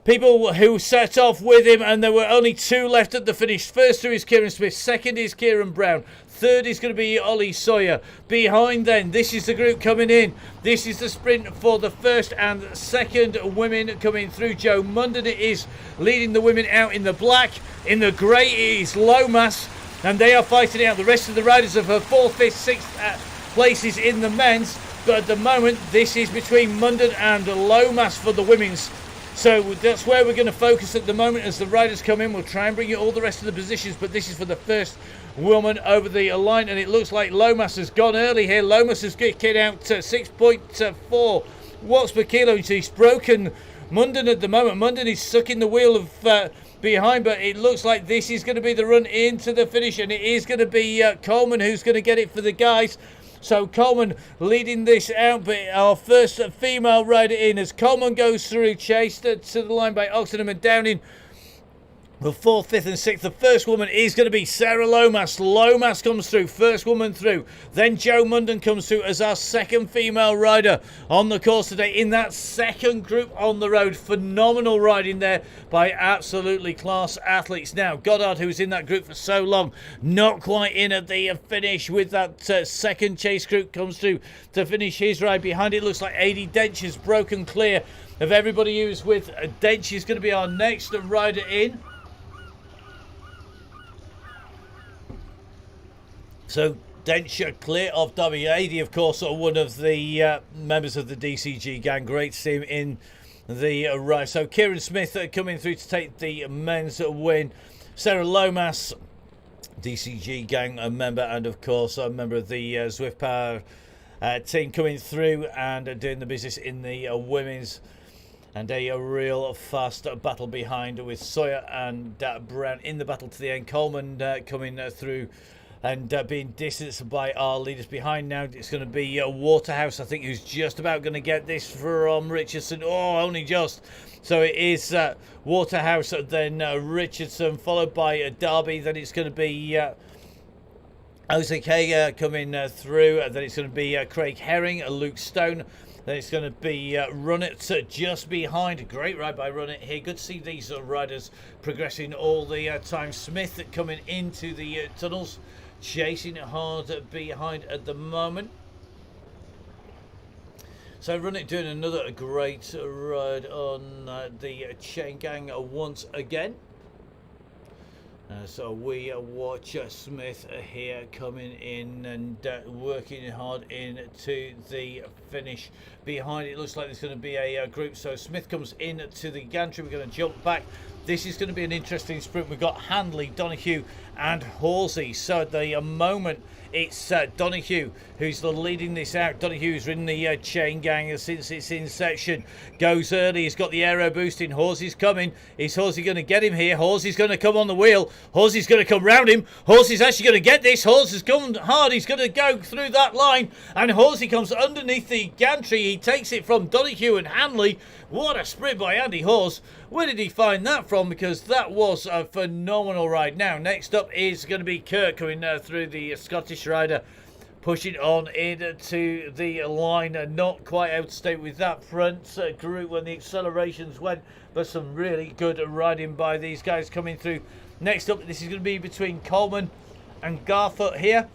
Speaker 1: people who set off with him, and there were only two left at the finish. First two is Kieran Smith, second is Kieran Brown, third is going to be Ollie Sawyer. Behind then, this is the group coming in. This is the sprint for the first and second women coming through. Joe Munden is leading the women out in the black. In the grey is Lomas, and they are fighting out the rest of the riders of her 4th, 5th, 6th places in the men's. But at the moment, this is between Munden and Lomas for the women's. So that's where we're going to focus at the moment as the riders come in. We'll try and bring you all the rest of the positions, but this is for the first woman over the line, and it looks like Lomas has gone early here. Lomas has kicked out 6.4 watts per kilo. He's broken Munden at the moment. Munden is sucking the wheel of behind, but it looks like this is going to be the run into the finish, and it is going to be Coleman who's going to get it for the guys. So Coleman leading this out, but our first female rider in as Coleman goes through, chased to the line by Oxenham and Downing. The 4th, 5th and 6th. The first woman is going to be Sarah Lomas. Lomas comes through, first woman through. Then Joe Munden comes through as our second female rider on the course today in that second group on the road. Phenomenal riding there by absolutely class athletes. Now, Goddard, who was in that group for so long, not quite in at the finish with that second chase group, comes through to finish his ride. Behind it looks like AD Dench has broken clear of everybody who's with. Dench is going to be our next rider in. So Dench clear of WAD, of course, one of the members of the DCG gang. Great to see him in the ride. So Kieran Smith coming through to take the men's win. Sarah Lomas, DCG gang member, and of course a member of the Zwift Power team coming through and doing the business in the women's. And a real fast battle behind with Sawyer and Brown in the battle to the end. Coleman coming through and being distanced by our leaders behind. Now it's going to be Waterhouse, I think, who's just about going to get this from Richardson. Oh, only just. So it is Waterhouse, then Richardson, followed by Derby. Then it's going to be Osaka coming through. Then it's going to be Craig Herring, Luke Stone. Then it's going to be Runnett just behind. Great ride by Runnett here. Good to see these riders progressing all the time. Smith coming into the tunnels, chasing it hard behind at the moment. So Runnett doing another great ride on the Chaingang once again. So we watch Smith here coming in and working hard into the finish. Behind it looks like there's going to be a group. So Smith comes in to the gantry. We're going to jump back. This is going to be an interesting sprint. We've got Handley, Donoghue and Horsey. So at the moment it's Donoghue who's leading this out. Donoghue's ridden the Chaingang since its inception. Goes early. He's got the aero boosting. Horsey's coming. Is Horsey going to get him here? Horsey's going to come on the wheel. Horsey's going to come round him. Horsey's actually going to get this. Horsey's come hard. He's going to go through that line. And Horsey comes underneath the gantry. He takes it from Donoghue and Handley. What a sprint by Andy Horse. Where did he find that from? Because that was a phenomenal ride. Now, next up is going to be Kirk coming through, the Scottish rider. pushing on into the line, and not quite able to stay with that front group when the accelerations went, but some really good riding by these guys coming through. Next up, this is going to be between Coleman and Garfoot here.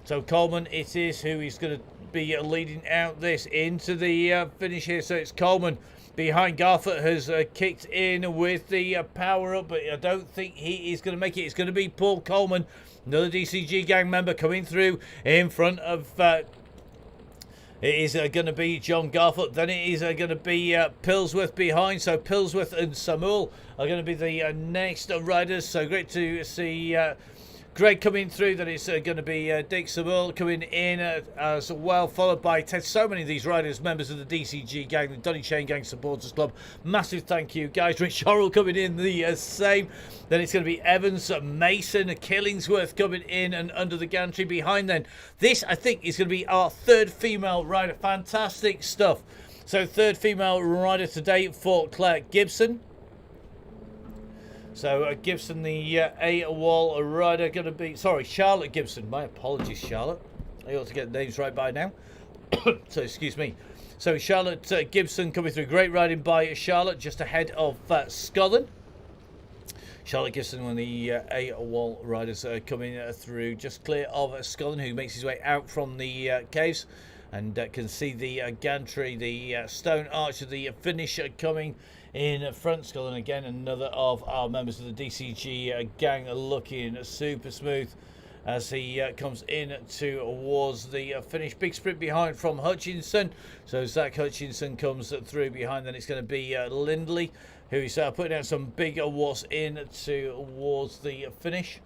Speaker 1: So Coleman it is who is going to be leading out this into the finish here. So it's Coleman behind. Garfoot has kicked in with the power up, but I don't think he is going to make it. It's going to be Paul Coleman, another DCG gang member, coming through in front of it is going to be John Garfoot. Then it is going to be Pillsworth behind. So Pillsworth and Samuel are going to be the next riders. So great to see Greg coming through. Then it's going to be Dick Samuel coming in as well, followed by Ted. So many of these riders, members of the DCG gang, the Donny Chaingang Supporters Club. Massive thank you, guys. Rich Horrell coming in the same. Then it's going to be Evans, Mason, Killingsworth coming in and under the gantry behind. Then this, I think, is going to be our third female rider. Fantastic stuff. So third female rider today for Claire Gibson. So Gibson, the A-wall rider, going to be... Sorry, Charlotte Gibson. My apologies, Charlotte. I ought to get the names right by now. So, excuse me. So, Charlotte Gibson coming through. Great riding by Charlotte, just ahead of Scullin. Charlotte Gibson, one of the A-wall riders coming through, just clear of Scullin, who makes his way out from the caves. And can see the gantry, the stone arch of the finish coming in front. Scullin again, another of our members of the DCG gang, looking super smooth as he comes in towards the finish. Big sprint behind from Hutchinson. So Zach Hutchinson comes through behind. Then it's going to be Lindley, who's putting out some big awards in towards the finish.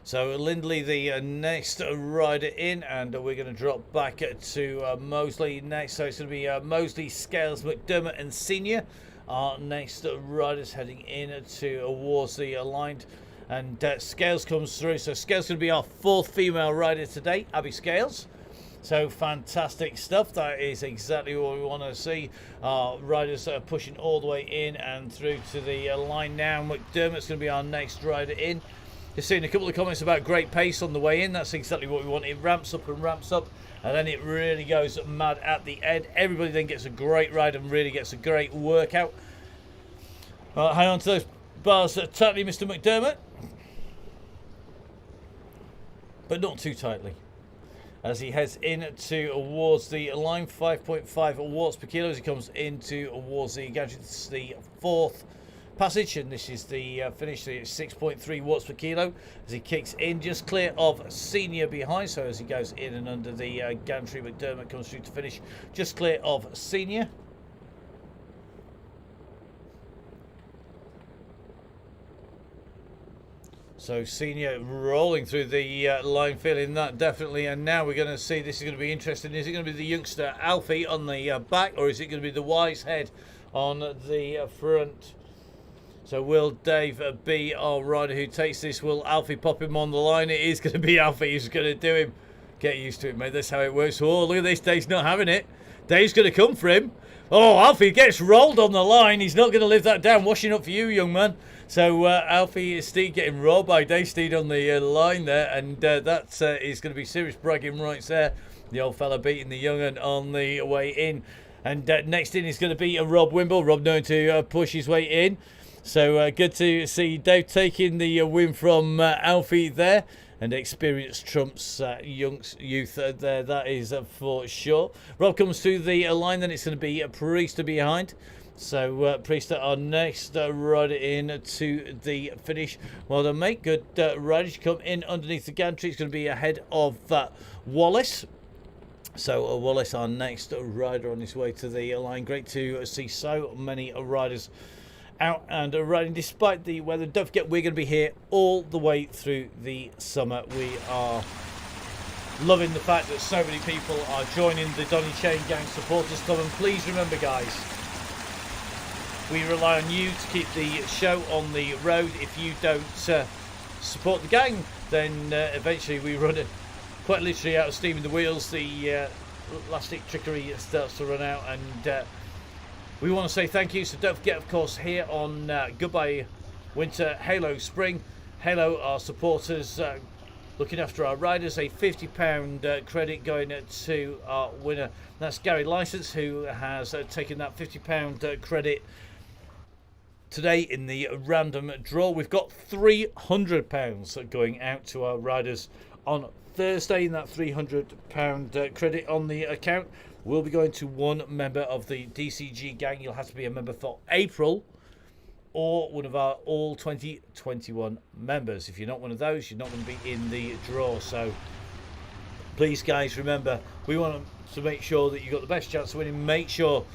Speaker 1: So Lindley, the next rider in, and we're going to drop back to Mosley next. So it's going to be Mosley, Scales, McDermott and Senior. Our next riders heading in towards the aligned. And Scales comes through. So Scales going to be our fourth female rider today, Abby Scales. So fantastic stuff. That is exactly what we want to see. Our riders are pushing all the way in and through to the line now. McDermott's going to be our next rider in. You've seen a couple of comments about great pace on the way in. That's exactly what we want. It ramps up, and then it really goes mad at the end. Everybody then gets a great ride and really gets a great workout. Hang on to those bars tightly, Mr. McDermott. But not too tightly. As he heads in towards the line, 5.5 watts per kilo as he comes into towards the gadget. This is the fourth passage, and this is the finish. It's 6.3 watts per kilo as he kicks in, just clear of Senior behind. So as he goes in and under the gantry, McDermott comes through to finish, just clear of Senior. So Senior rolling through the line, feeling that definitely. And now we're going to see, this is going to be interesting. Is it going to be the youngster Alfie on the back, or is it going to be the wise head on the front? So will Dave be our rider who takes this? Will Alfie pop him on the line? It is going to be Alfie who's going to do him. Get used to it, mate. That's how it works. Oh, look at this. Dave's not having it. Dave's going to come for him. Oh, Alfie gets rolled on the line. He's not going to live that down. Washing up for you, young man. So Alfie Steed getting rolled by Dave Steed on the line there. And that is going to be serious bragging rights there. The old fella beating the young un on the way in. And next in is going to be Rob Wimble. Rob known to push his way in. So good to see Dave taking the win from Alfie there, and experience trumps youth there, that is for sure. Rob comes through the line, then it's going to be Priest behind. So Priest our next rider in to the finish. Well done, mate. Good riders. Come in underneath the gantry. It's going to be ahead of Wallace. So Wallace our next rider on his way to the line. Great to see so many riders out and riding despite the weather. Don't forget, we're going to be here all the way through the summer. We are loving the fact that so many people are joining the Donny Chaingang Supporters Club. And please remember, guys, we rely on you to keep the show on the road. If you don't support the gang, then eventually we run it quite literally out of steam in the wheels. The elastic trickery starts to run out, and we want to say thank you. So don't forget, of course, here on Goodbye Winter, Halo Spring. Halo, our supporters, looking after our riders. A £50 credit going to our winner. That's Gary Licence, who has taken that £50 credit today in the random draw. We've got £300 going out to our riders on Thursday, and that £300 credit on the account will be going to one member of the DCG gang. You'll have to be a member for April, or one of our all 2021 members. If you're not one of those, you're not going to be in the draw. So please, guys, remember, we want to make sure that you've got the best chance of winning. Make sure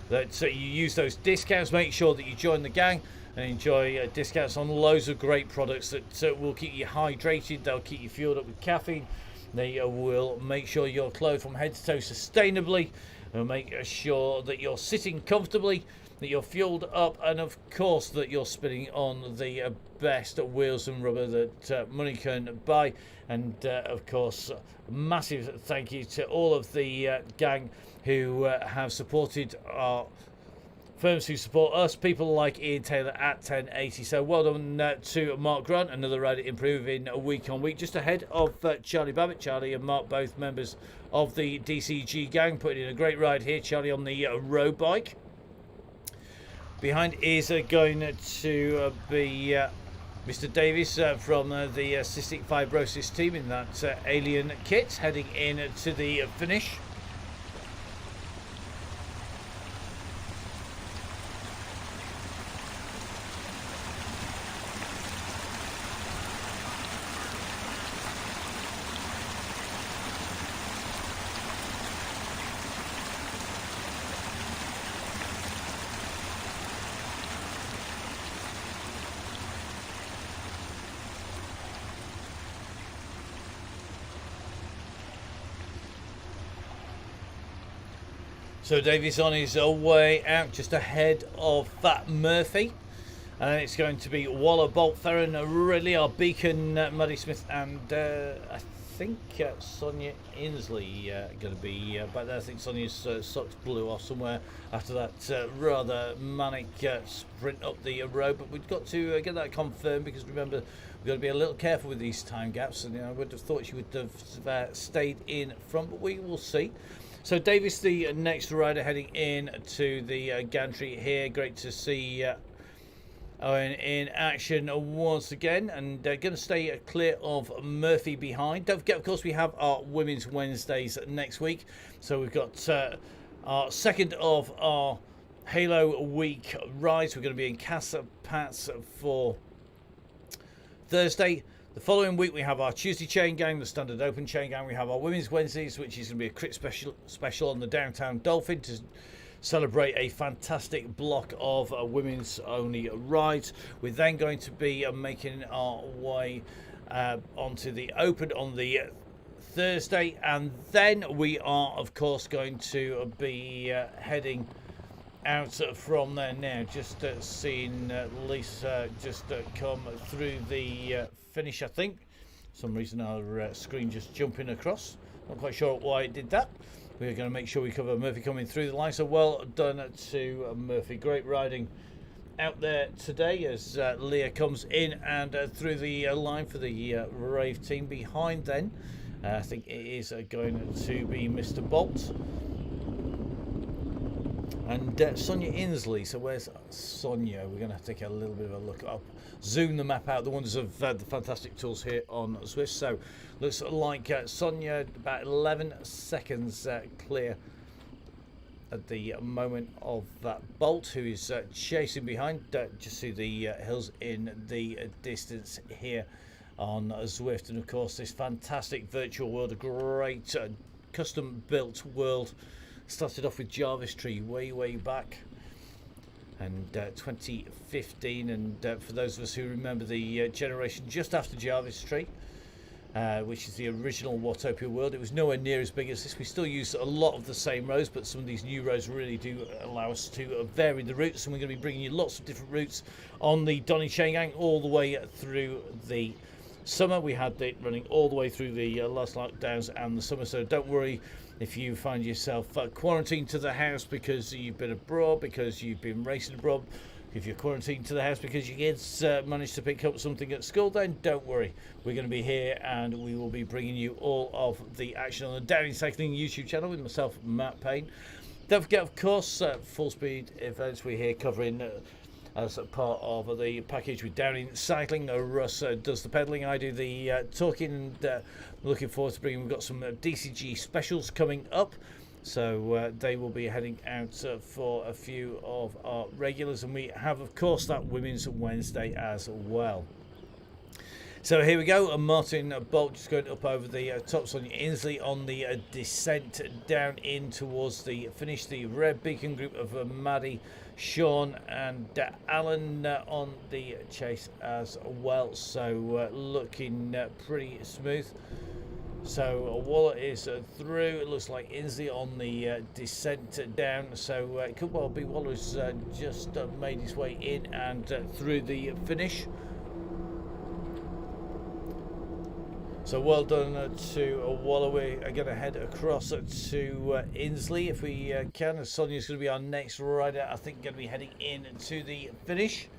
Speaker 1: that you use those discounts. Make sure that you join the gang and enjoy discounts on loads of great products that will keep you hydrated. They'll keep you fueled up with caffeine. They will make sure you're clothed from head to toe sustainably, and make sure that you're sitting comfortably, that you're fueled up, and of course that you're spinning on the best wheels and rubber that money can buy. And of course, massive thank you to all of the gang who have supported our firms, who support us, people like Ian Taylor at 1080. So well done to Mark Grant, another rider improving week on week, just ahead of Charlie Babbitt. Charlie and Mark, both members of the DCG gang, putting in a great ride here. Charlie on the road bike. Behind is going to be Mr. Davis from the cystic fibrosis team in that alien kit, heading in to the finish. So Davies on his way out, just ahead of Fat Murphy. And it's going to be Waller, Bolt, Theron, Ridley, our Beacon, Muddy Smith, and I think Sonia Inslee going to be back there. I think Sonia's socks blew off somewhere after that rather manic sprint up the road. But we've got to get that confirmed, because remember, we've got to be a little careful with these time gaps. And I would have thought she would have stayed in front, but we will see. So Davis, the next rider, heading in to the gantry here. Great to see Owen in action once again, and going to stay clear of Murphy behind. Don't forget, of course, we have our Women's Wednesdays next week. So we've got our second of our Halo Week rides. We're going to be in Casa Pats for Thursday. The following week we have our Tuesday Chaingang, the Standard Open Chaingang. We have our Women's Wednesdays, which is going to be a crit special on the Downtown Dolphin to celebrate a fantastic block of women's only rides. We're then going to be making our way onto the Open on the Thursday, and then we are of course going to be heading out from there now. Just seeing Lisa just come through the finish. I think for some reason our screen just jumping across, not quite sure why it did that. We're going to make sure we cover Murphy coming through the line. So well done to Murphy. Great riding out there today as Leah comes in and through the line for the Rave team. Behind then, I think it is going to be Mr. Bolt and Sonia Inslee. So where's Sonia? We're going to take a little bit of a look up, zoom the map out, the wonders of the fantastic tools here on Zwift. So looks like Sonia about 11 seconds clear at the moment of that Bolt, who is chasing behind. Just see the hills in the distance here on Zwift, and of course this fantastic virtual world, a great custom built world. Started off with Jarvis Tree way back, and 2015, and for those of us who remember the generation just after Jarvis Tree, which is the original Watopia world, it was nowhere near as big as this. We still use a lot of the same roads, but some of these new roads really do allow us to vary the routes, and we're going to be bringing you lots of different routes on the Donny Chaingang all the way through the summer. We had it running all the way through the last lockdowns and the summer, so don't worry if you find yourself quarantined to the house because you've been abroad, because you've been racing abroad, If you're quarantined to the house because your kids managed to pick up something at school, then don't worry. We're going to be here and we will be bringing you all of the action on the Downing Cycling YouTube channel with myself, Matt Payne. Don't forget, of course, full speed events we're here covering as a part of the package with Downing Cycling. Russ does the pedalling, I do the talking, and looking forward to bringing. We've got some DCG specials coming up. So they will be heading out for a few of our regulars, and we have, of course, that Women's Wednesday as well. So here we go, Martin Bolt just going up over the top. Sonia Inslee on the descent down in towards the finish. The Red Beacon group of Maddie, Sean and Alan on the chase as well. So looking pretty smooth. So Waller is through. It looks like Inslee on the descent down. So it could well be Waller's just made his way in and through the finish. So well done to Waller. We're going to head across to Inslee if we can. Sonia's going to be our next rider. I think going to be heading in to the finish.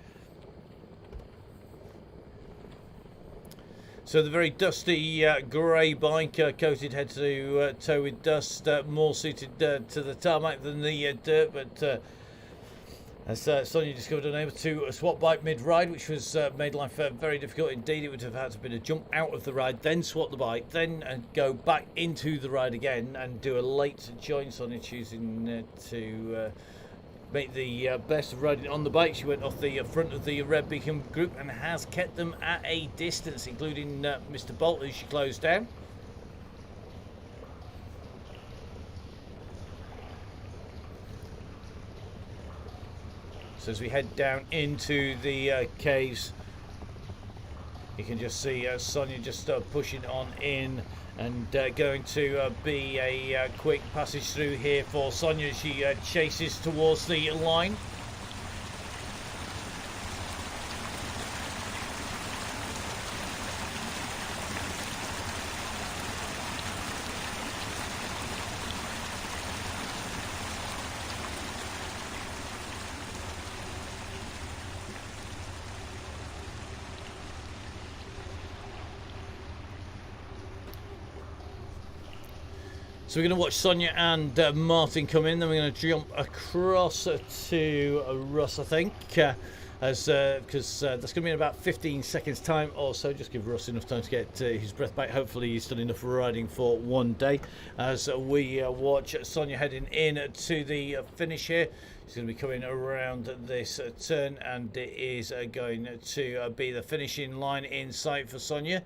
Speaker 1: So the very dusty grey bike, coated head to toe with dust, more suited to the tarmac than the dirt, but as Sonia discovered, unable to swap bike mid-ride, which was made life very difficult indeed. It would have had to been a jump out of the ride, then swap the bike, then go back into the ride again and do a late join. Sonia choosing to make the best of riding on the bike. She went off the front of the Red Beacon group and has kept them at a distance, including Mr. Bolt, who she closed down. So as we head down into the caves, you can just see Sonia just pushing on in and going to be a quick passage through here for Sonia. She chases towards the line. So we're going to watch Sonia and Martin come in, then we're going to jump across to Russ, I think, because that's going to be in about 15 seconds time or so. Just give Russ enough time to get his breath back. Hopefully he's done enough riding for one day as we watch Sonia heading in to the finish here. She's going to be coming around this turn, and it is going to be the finishing line in sight for Sonia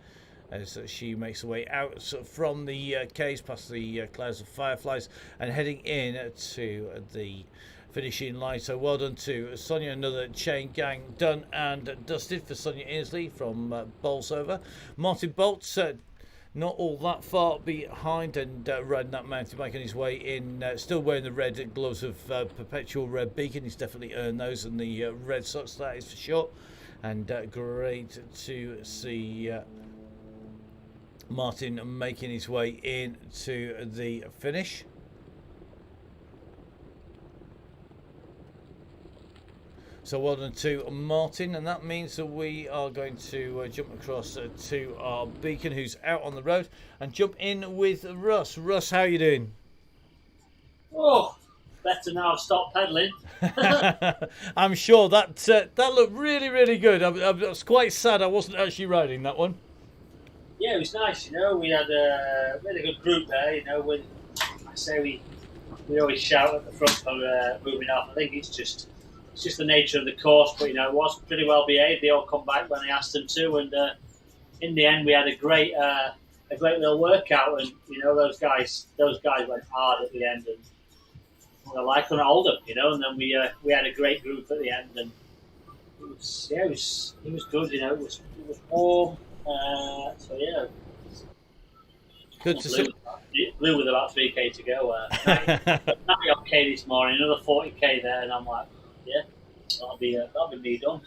Speaker 1: as she makes her way out from the caves past the clouds of fireflies and heading in to the finishing line. So well done to Sonia. Another Chaingang done and dusted for Sonia Inslee from Bolsover. Martin Bolt not all that far behind and riding that mountain bike on his way in, still wearing the red gloves of Perpetual Red Beacon. He's definitely earned those, and the red socks, that is for sure. And great to see Martin making his way into the finish. So well done to Martin, and that means that we are going to jump across to our beacon, who's out on the road, and jump in with Russ. Russ, how are you doing?
Speaker 2: Oh, better now I've stopped pedalling.
Speaker 1: I'm sure that looked really, really good. I was quite sad I wasn't actually riding that one.
Speaker 2: Yeah, it was nice, you know. We had a really good group there, you know. When I say we always shout at the front for moving off. I think it's just the nature of the course, but you know, it was pretty well behaved. They all come back when I asked them to, and in the end, we had a great little workout. And you know, those guys went hard at the end, and well, I couldn't hold them, you know. And then we had a great group at the end, and it was good, you know. It was warm. So yeah,
Speaker 1: good to see.
Speaker 2: Blew with about 3k to go. 90k this morning, another 40k there, and I'm like, yeah, that'll be me done.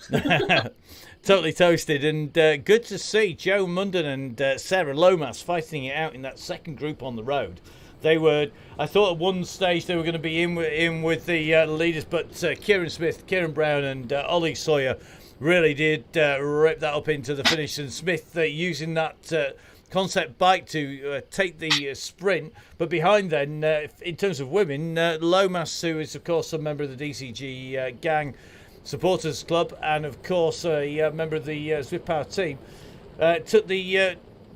Speaker 1: Totally toasted, and good to see Joe Munden and Sarah Lomas fighting it out in that second group on the road. They were. I thought at one stage they were going to be in with the leaders, but Kieran Smith, Kieran Brown, and Ollie Sawyer really did rip that up into the finish. And Smith using that concept bike to take the sprint. But behind then, in terms of women, Lomas, who is of course a member of the DCG gang supporters club, and of course a member of the Swift Power team,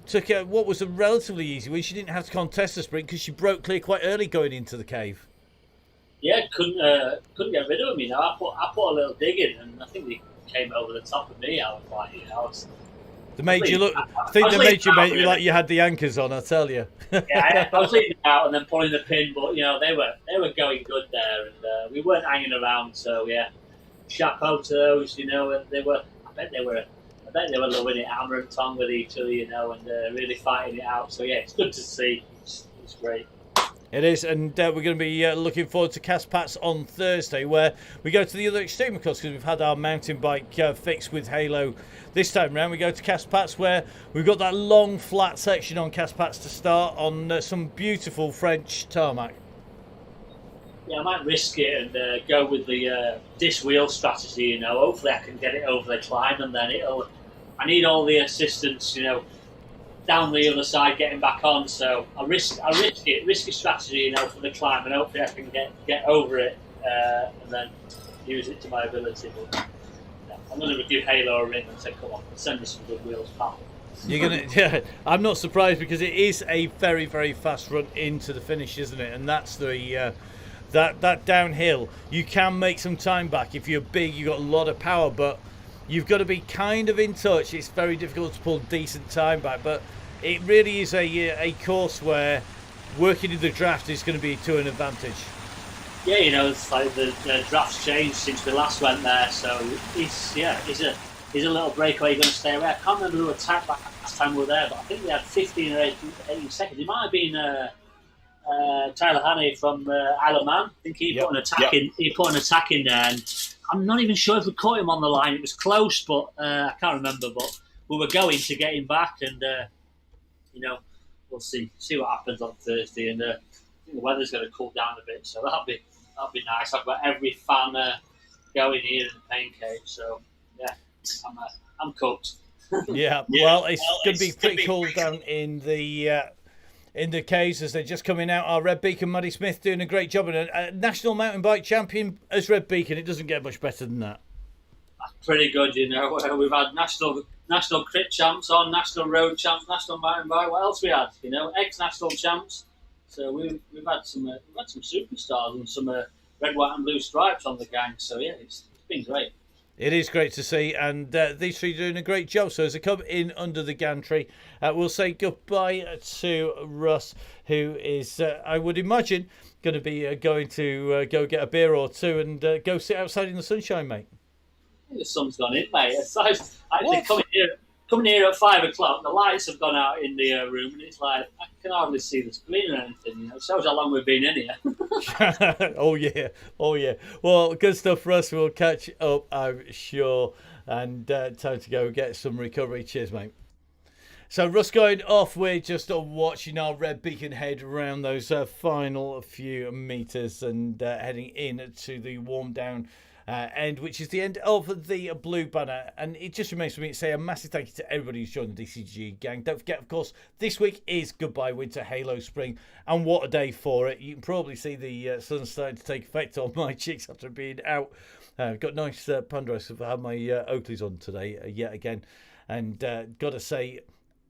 Speaker 1: took what was a relatively easy win. She didn't have to contest the sprint because she broke clear quite early going into the cave.
Speaker 2: Yeah, couldn't get rid of them. I put a little dig in, and I think they came over the top of me. I was like,
Speaker 1: they made you look. I think they made you like you had the anchors on. I tell you.
Speaker 2: Yeah, I was leading out and then pulling the pin, but they were going good there, and we weren't hanging around. So yeah, chapeau to those. And they were. I bet they were loving it, hammer and tong with each other, and really fighting it out. So yeah, it's good to see. It's great.
Speaker 1: It is, and we're going to be looking forward to Caspats on Thursday, where we go to the other extreme, of course, because we've had our mountain bike fix with Halo. This time round, we go to Caspats, where we've got that long, flat section on Caspats to start on some beautiful French tarmac.
Speaker 2: Yeah, I might risk it and go with the disc wheel strategy. Hopefully I can get it over the climb, and then I need all the assistance, down the other side, getting back on. So I risk a strategy, for the climb, and hopefully I can get over it and then use it to my ability. But I'm going to give Halo a ring and say, "Come on, send me some good wheels, pal."
Speaker 1: You're gonna, yeah. I'm not surprised because it is a very, very fast run into the finish, isn't it? And that's the that downhill. You can make some time back if you're big. You've got a lot of power, but you've got to be kind of in touch. It's very difficult to pull decent time back, but it really is a course where working in the draft is going to be to an advantage.
Speaker 2: Yeah, it's like the draft's changed since we last went there, so it's a little breakaway going to stay away. I can't remember who attacked last time we were there, but I think we had 15 or 18 seconds. It might have been Tyler Hannay from Isle of Man. I think he put an attack in. He put an attack in there, and I'm not even sure if we caught him on the line. It was close, but I can't remember. But we were going to get him back, and we'll see what happens on Thursday. And I think the weather's going to cool down a bit, so that'll be nice. I've got every fan going here in the pain cave, so yeah, I'm cooked.
Speaker 1: Yeah, well, it's going to be pretty cool down in the caves as they're just coming out. Our Red Beacon, Maddie Smith, doing a great job, and a national mountain bike champion as Red Beacon. It doesn't get much better than that.
Speaker 2: Pretty good, We've had national crit champs on, national road champs, national mountain bike. What else we had? Ex-national champs. So we've had some superstars and some red, white, and blue stripes on the gang. So yeah, it's been great.
Speaker 1: It is great to see, and these three are doing a great job. So as they come in under the gantry, we'll say goodbye to Russ, who is, I would imagine, going to be going to go get a beer or two and go sit outside in the sunshine, mate.
Speaker 2: The sun's gone in, mate. Coming here at 5 o'clock, the lights have gone out in the room, and it's like I can hardly see the screen or anything. It shows how long we've been in here.
Speaker 1: Oh yeah. Well, good stuff, Russ. We'll catch up, I'm sure. And time to go get some recovery. Cheers, mate. So Russ going off. We're just watching our Red Beacon head around those final few meters and heading in to the warm down end, which is the end of the blue banner. And it just remains for me to say a massive thank you to everybody who's joined the DCG gang. Don't forget, of course, this week is Goodbye Winter, Halo Spring, and what a day for it. You can probably see the sun starting to take effect on my cheeks after being out. Got nice pandros. I've had my Oakleys on today yet again, and got to say,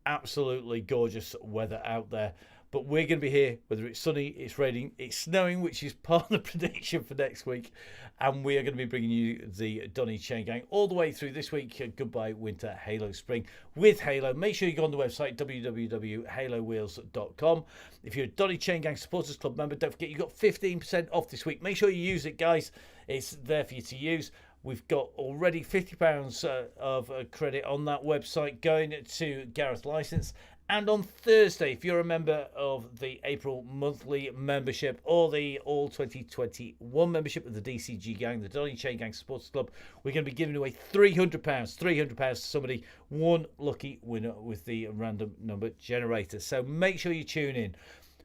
Speaker 1: absolutely gorgeous weather out there. But we're going to be here, whether it's sunny, it's raining, it's snowing, which is part of the prediction for next week. And we are going to be bringing you the Donny Chaingang all the way through this week. Goodbye Winter, Halo Spring with Halo. Make sure you go on the website, www.halowheels.com. If you're a Donny Chaingang Supporters Club member, don't forget you've got 15% off this week. Make sure you use it, guys. It's there for you to use. We've got already £50 of credit on that website going to Gareth Licence. And on Thursday, if you're a member of the April monthly membership or the All 2021 membership of the DCG gang, the Donny Chaingang Supporters Club, we're going to be giving away £300. £300 to somebody, one lucky winner with the random number generator. So make sure you tune in.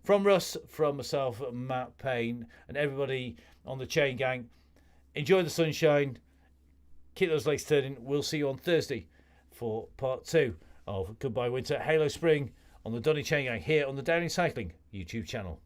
Speaker 1: from Russ, from myself, Matt Payne, and everybody on the Chain Gang, enjoy the sunshine. Keep those legs turning. We'll see you on Thursday for part 2 of Goodbye Winter, Halo Spring on the Donny Chaingang here on the Downing Cycling YouTube channel.